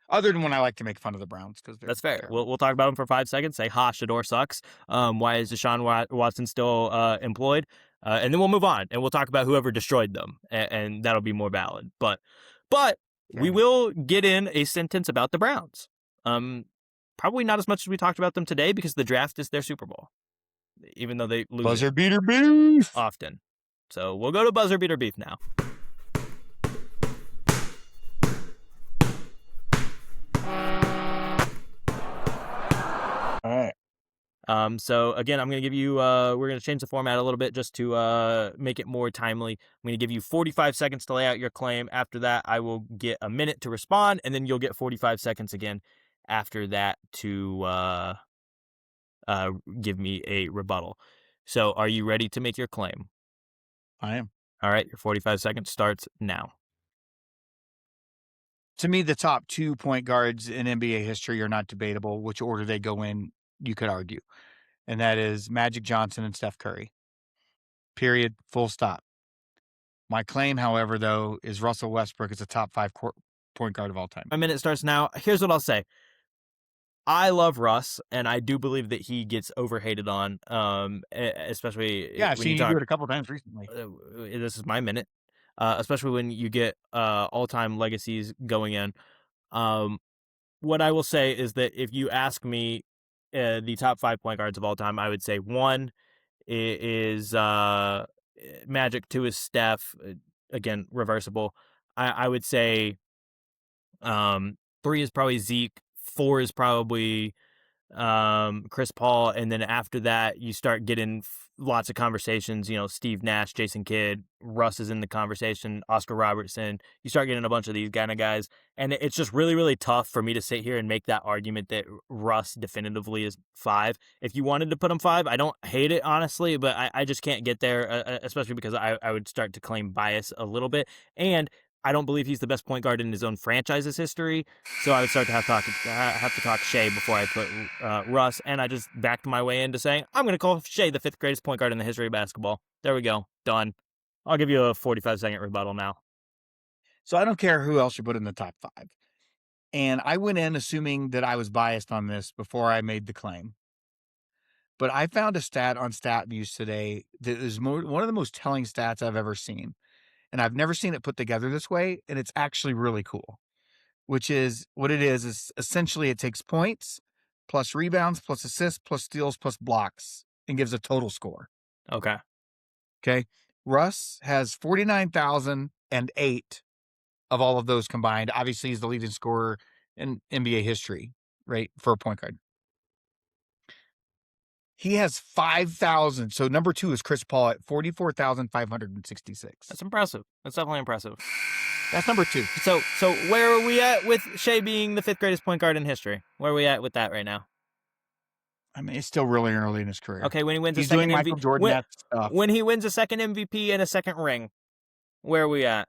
Other than when I like to make fun of the Browns because they're That's fair. terrible. We'll talk about them for 5 seconds. Say, ha, Shador sucks. Why is Deshaun Watson still employed? And then we'll move on, and we'll talk about whoever destroyed them, and that'll be more valid. But we Okay. will get in a sentence about the Browns. Probably not as much as we talked about them today because the draft is their Super Bowl, even though they lose Buzzer it beater beef. often. So we'll go to buzzer beater beef now. All right. So again, I'm going to give you, we're going to change the format a little bit just to make it more timely. I'm going to give you 45 seconds to lay out your claim. After that, I will get a minute to respond, and then you'll get 45 seconds again after that to give me a rebuttal. So are you ready to make your claim? I am. All right, your 45 seconds starts now. To me, the top 2 point guards in NBA history are not debatable. Which order they go in, you could argue. And that is Magic Johnson and Steph Curry. Period. Full stop. My claim, however, though, is Russell Westbrook is a top 5 point guard of all time. My minute starts now. Here's what I'll say. I love Russ, and I do believe that he gets overhated on, especially Yeah, I've when you seen you do talk. it a couple times recently. This is my minute, especially when you get all-time legacies going in. What I will say is that if you ask me the top 5 point guards of all time, I would say 1 is Magic, 2 is Steph, again, reversible. I would say 3 is probably Zeke, 4 is probably Chris Paul, and then after that you start getting lots of conversations. Steve Nash, Jason Kidd, Russ is in the conversation, Oscar Robertson. You start getting a bunch of these kind of guys, and it's just really, really tough for me to sit here and make that argument that Russ definitively is 5. If you wanted to put him 5, I don't hate it, honestly, but I just can't get there, especially because I would start to claim bias a little bit, and I don't believe he's the best point guard in his own franchise's history. So I would start to have to talk Shea before I put Russ, and I just backed my way into saying I'm going to call Shea the 5th greatest point guard in the history of basketball. There we go, done. I'll give you a 45-second rebuttal now. So I don't care who else you put in the top 5. And I went in assuming that I was biased on this before I made the claim. But I found a stat on StatViews today that is one of the most telling stats I've ever seen. And I've never seen it put together this way, and it's actually really cool. Which is what it is essentially it takes points plus rebounds plus assists plus steals plus blocks and gives a total score. Okay. Okay. Russ has 49,008 of all of those combined. Obviously, he's the leading scorer in NBA history, right? For a point guard. He has 5,000. So number 2 is Chris Paul at 44,566. That's impressive. That's definitely impressive. That's number 2. So where are we at with Shea being the 5th greatest point guard in history? Where are we at with that right now? I mean, it's still really early in his career. Okay, when he wins He's a second doing Michael Jordan stuff. When he wins a second MVP and a second ring, where are we at?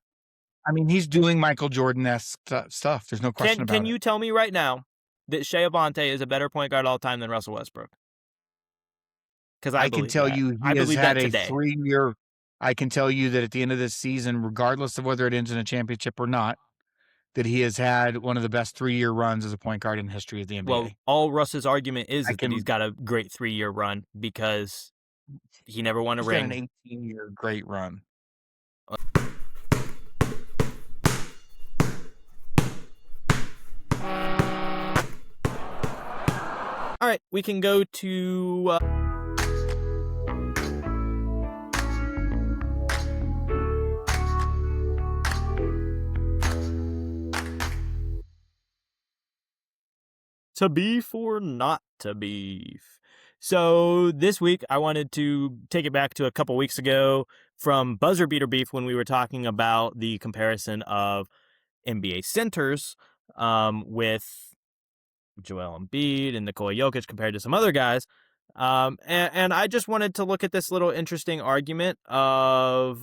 I mean, he's doing Michael Jordan-esque stuff. There's no question about it. Can you tell me right now that Shea Abante is a better point guard all time than Russell Westbrook? Because I can tell you he has had a 3-year. I can tell you that at the end of this season, regardless of whether it ends in a championship or not, that he has had one of the best 3-year runs as a point guard in the history of the NBA. Well, all Russ's argument is that he's got a great 3-year run because he never won a ring. He's got an 18-year great run. All right, we can go to... to beef or not to beef. So this week, I wanted to take it back to a couple weeks ago from buzzer beater beef when we were talking about the comparison of NBA centers with Joel Embiid and Nikola Jokic compared to some other guys. And I just wanted to look at this little interesting argument of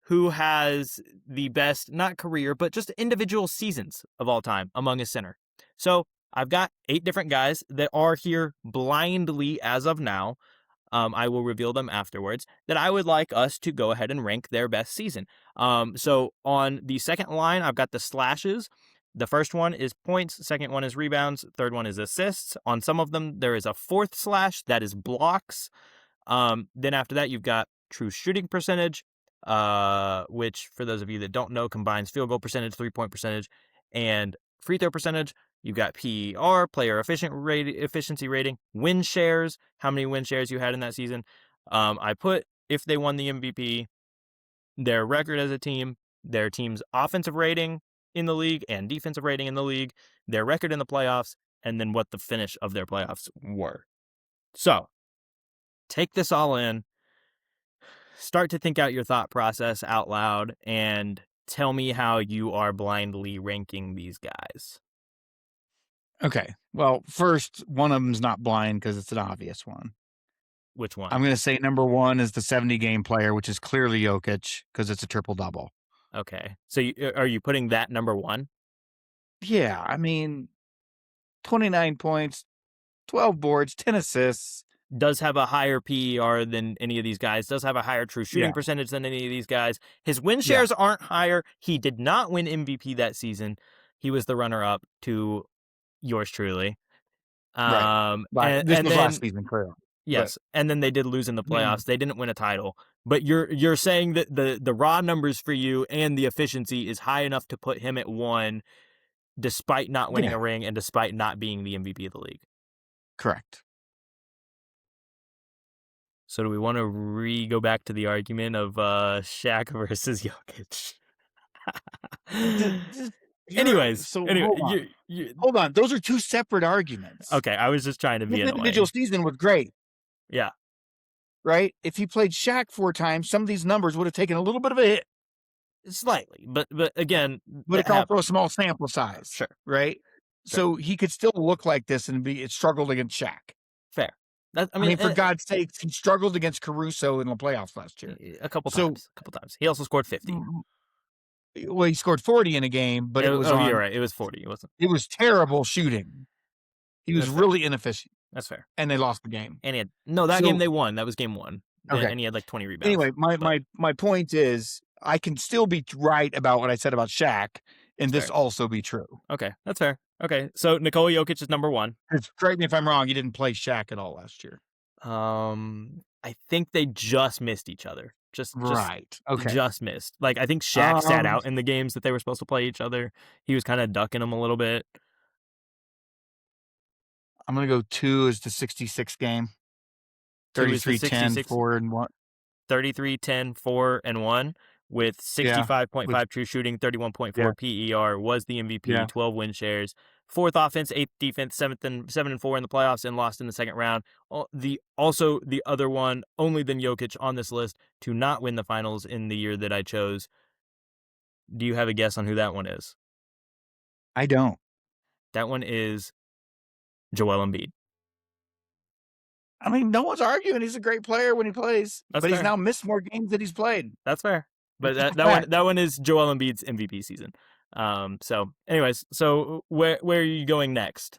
who has the best, not career, but just individual seasons of all time among a center. So I've got 8 different guys that are here blindly as of now. I will reveal them afterwards, that I would like us to go ahead and rank their best season. So on the second line, I've got the slashes. The first one is points, second one is rebounds, third one is assists. On some of them, there is a fourth slash that is blocks. Then after that, you've got true shooting percentage, which for those of you that don't know, combines field goal percentage, 3-point percentage, and free throw percentage. You've got PER, player efficiency rating, win shares, how many win shares you had in that season. I put if they won the MVP, their record as a team, their team's offensive rating in the league and defensive rating in the league, their record in the playoffs, and then what the finish of their playoffs were. So, take this all in, start to think out your thought process out loud, and tell me how you are blindly ranking these guys. Okay. Well, first, one of them's not blind because it's an obvious one. Which one? I'm going to say number 1 is the 70-game player, which is clearly Jokic because it's a triple-double. Okay. So are you putting that number 1? Yeah. I mean, 29 points, 12 boards, 10 assists. Does have a higher PER than any of these guys, does have a higher true shooting Yeah. percentage than any of these guys. His win shares aren't higher. He did not win MVP that season. He was the runner-up to yours truly. Right. But this was last season, clearly. Yes, and then they did lose in the I mean, playoffs. They didn't win a title. But you're saying that the raw numbers for you and the efficiency is high enough to put him at 1 despite not winning a ring and despite not being the MVP of the league. Correct. So do we want to go back to the argument of Shaq versus Jokic? Anyways, hold on. Those are 2 separate arguments. Okay, I was just trying to be His annoying. individual season was great. Yeah. Right? If he played Shaq 4 times, some of these numbers would have taken a little bit of a hit. Slightly, but again, but it's also a small sample size. Sure. Right? Sure. So he could still look like this and it struggled against Shaq. Fair. I mean, for God's sake, he struggled against Caruso in the playoffs last year. A couple times. He also scored 50. Well, he scored 40 in a game, but it was you're right. It was 40. It was terrible shooting. He was really inefficient. That's fair. And they lost the game. And game they won. That was game 1. Okay. And he had like 20 rebounds. Anyway, my point is, I can still be right about what I said about Shaq, and this also be true. Okay, that's fair. Okay, so Nikola Jokic is number 1. Correct me if I'm wrong. He didn't play Shaq at all last year. I think they just missed each other. Just missed. Like, I think Shaq sat out in the games that they were supposed to play each other. He was kind of ducking them a little bit. I'm going to go 2 is the 66 game. 33-10, 4-1. 33-10, 4-1 with 65.5 true shooting, 31.4 PER, was the MVP, 12 win shares, 4th offense, 8th defense, 7 and 4 in the playoffs, and lost in the second round. The other one, only than Jokic on this list, to not win the finals in the year that I chose. Do you have a guess on who that one is? I don't. That one is Joel Embiid. I mean, no one's arguing he's a great player when he plays, but he's now missed more games than he's played. That's fair. But that one is Joel Embiid's MVP season. So anyways, where are you going next?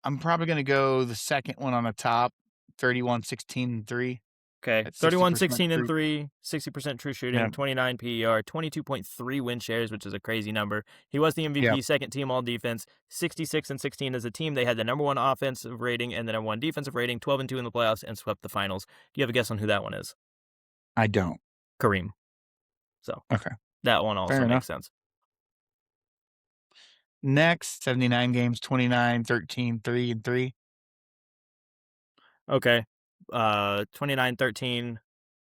I'm probably going to go the second one on the top, 31-16-3. Okay, 31-16-3, 60% true shooting, 29 PER, 22.3 win shares, which is a crazy number. He was the MVP, second team all defense, 66-16 as a team. They had the number 1 offensive rating and the number 1 defensive rating, 12-2 in the playoffs, and swept the finals. Do you have a guess on who that one is? I don't. Kareem. So that one also makes sense. Next, 79 games, 29-13, 3-3. Okay. 29-13,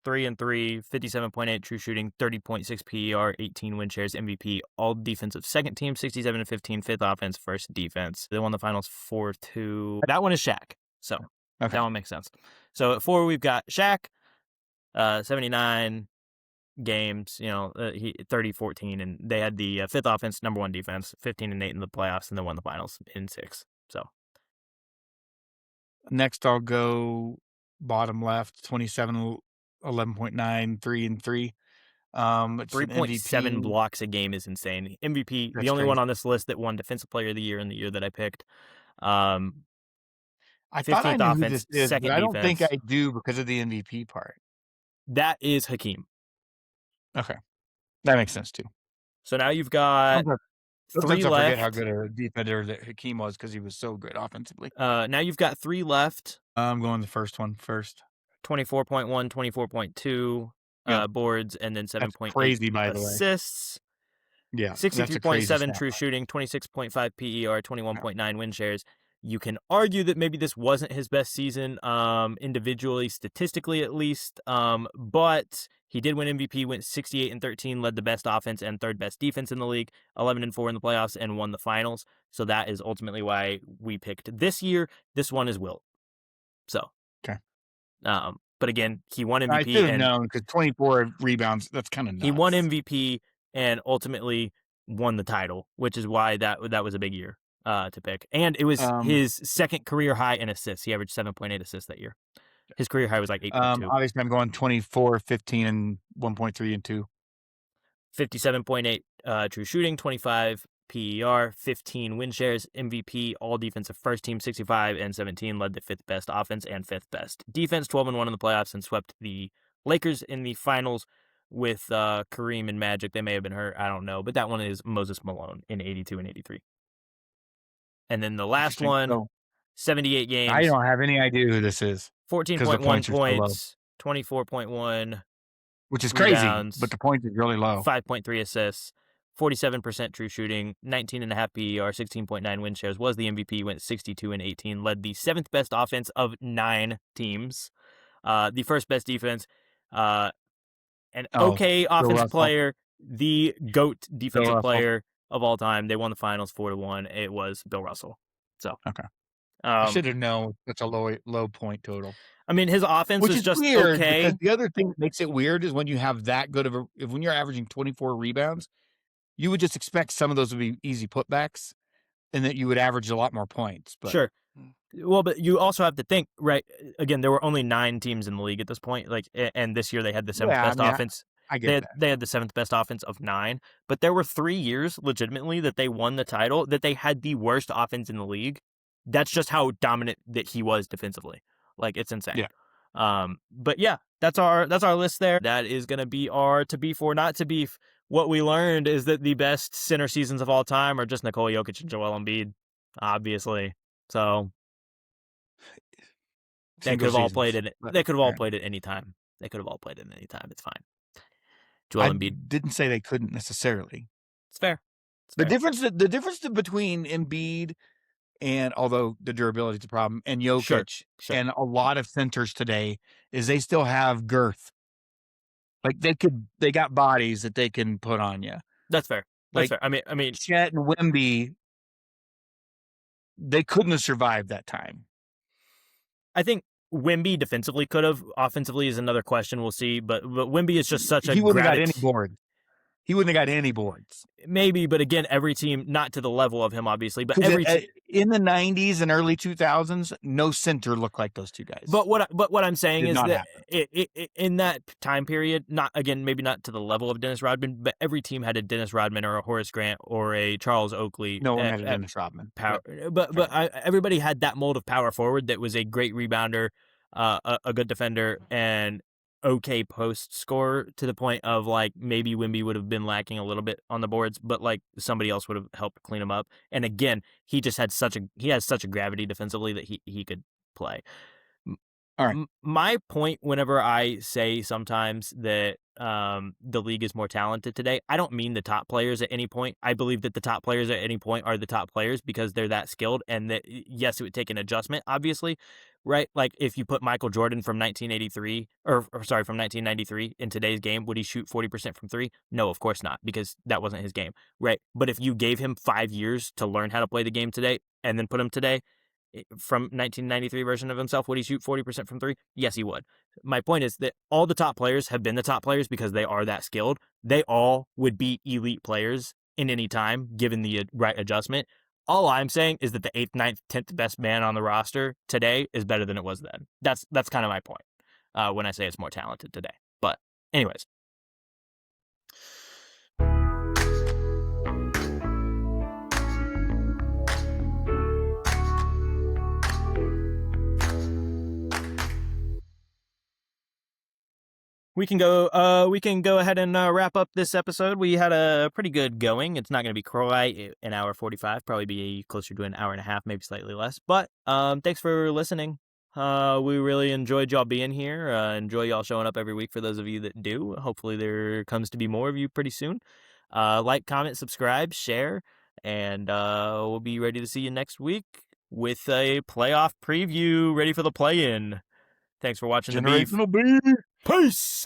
3-3, 57.8 true shooting, 30.6 PER, 18 win shares, MVP, all defensive second team, 67-15, 5th offense, 1st defense. They won the finals 4-2. That one is Shaq. So Okay. That one makes sense. So at 4, we've got Shaq, 79 games, 30, 14, and they had the fifth offense, number one defense, 15-8 in the playoffs, and then won the finals in 6. So Next, I'll go bottom left, 27, 11.9, 3-3. It's an 3.7 MVP. blocks a game is insane. MVP, the That's only one crazy. on this list that won Defensive Player of the Year in the year that I picked. Um, I thought I 15th knew who this offense, is, but second I don't think defense. I do because of the MVP part. That is Hakeem. Okay. That makes sense too. So now you've got Sometimes 3 sometimes I forget how left. good a defender that Hakeem was because he was so good offensively. Now you've got 3 left. I'm going the first one first. 24.1, 24.2 Yep. boards, and then That's 7.8 crazy, by the way. assists. Yeah, that's a crazy 63.7 stat true line. shooting, 26.5 PER, Yeah. 21.9 win shares. You can argue that maybe this wasn't his best season, individually, statistically at least, but he did win MVP, went 68-13, led the best offense and third best defense in the league, 11-4 in the playoffs, and won the finals. So that is ultimately why we picked this year. This one is Wilt. So, Okay. but again, he won I MVP should have and known because 24 rebounds, that's kind of he won nuts. MVP and ultimately won the title, which is why that was a big year to pick. And it was Um, his second career high in assists. He averaged 7.8 assists that year. His career high was like 8.2. Obviously, I'm going 24, 15, and 1.3 and 2. 57.8 true shooting, 25 PER, 15 win shares, MVP, all defensive first team, 65 and 17, led the fifth best offense and fifth best defense, 12-1 in the playoffs, and swept the Lakers in the finals with Kareem and Magic. They may have been hurt, I don't know, but that one is Moses Malone in 82 and 83. And then the last Interesting. one, So 78 I games, don't have any idea who this is because the 14.1 points are so low, points, 24.1 which is crazy, but rebounds, the points is really low. 5.3 assists, 47% true shooting, 19.5 PER, 16.9 win shares, was the MVP, went 62-18, led the seventh best offense of 9 teams, the first best defense, an Oh, okay Bill offensive Russell. player, the GOAT Bill defensive Russell. player of all time. They won the finals 4-1. It was Bill Russell. So, Okay. I um, should have known such a low point total. I mean, his offense Which was is just weird because okay. the other thing that makes it weird is when you have that good of a if when you're averaging 24 rebounds, you would just expect some of those would be easy putbacks and that you would average a lot more points, but Sure. Well, but you also have to think, right? Again, there were only 9 teams in the league at this point. Like, and this year they had the seventh yeah, I best mean, offense. I They get had, that. they had the seventh best offense of 9, but there were 3 years legitimately that they won the title that they had the worst offense in the league. That's just how dominant that he was defensively. Like, it's insane. Yeah. But yeah, that's our list there. That is going to be our to beef or not to beef. What we learned is that the best center seasons of all time are just Nikola Jokic and Joel Embiid, obviously. So they could Single have all played seasons, it. but They could have all yeah. played it any time. They could have all played it any time. It's fine. I Joel Embiid. didn't say they couldn't necessarily. It's fair. It's The fair. difference between Embiid and although the durability is a problem, and Sure. Jokic Sure. and a lot of centers today is they still have girth. Like they got bodies that they can put on you. That's fair. That's Like fair. I mean, Chet and Wemby, they couldn't have survived that time. I think Wemby defensively could have. Offensively is another question. We'll see. But Wemby is just such a He wouldn't have got any gravity. boards. He wouldn't have got any boards Maybe, but again, every team, not to the level of him, obviously, but because every team. in the '90s and early 2000s, no center looked like those two guys. But what I'm saying Did is not that happen. in that time period, not again, maybe not to the level of Dennis Rodman, but every team had a Dennis Rodman or a Horace Grant or a Charles Oakley No one had a at Dennis Rodman. power. Yep, But fair. everybody had that mold of power forward that was a great rebounder, a good defender, and okay post scorer to the point of like maybe Wimby would have been lacking a little bit on the boards, but like somebody else would have helped clean him up. And again, he has such a gravity defensively that he could play. All right. My point whenever I say sometimes that the league is more talented today, I don't mean the top players at any point. I believe that the top players at any point are the top players because they're that skilled, and that yes, it would take an adjustment, obviously, right? Like if you put Michael Jordan from 1983 or sorry, from 1993 in today's game, would he shoot 40% from 3? No, of course not, because that wasn't his game, right? But if you gave him 5 years to learn how to play the game today and then put him today, from 1993 version of himself, would he shoot 40% from three? Yes, he would. My point is that all the top players have been the top players because they are that skilled. They all would be elite players in any time, given the right adjustment. All I'm saying is that the 8th, 9th, 10th best man on the roster today is better than it was then. That's kind of my point when I say it's more talented today. But anyways. We can go ahead and wrap up this episode. We had a pretty good going. It's not going to be quite an hour 45, probably be closer to an hour and a half, maybe slightly less. But thanks for listening. We really enjoyed y'all being here. Enjoy y'all showing up every week for those of you that do. Hopefully there comes to be more of you pretty soon. Like, comment, subscribe, share, and we'll be ready to see you next week with a playoff preview ready for the play-in. Thanks for watching The Beef. Generational beef. Peace!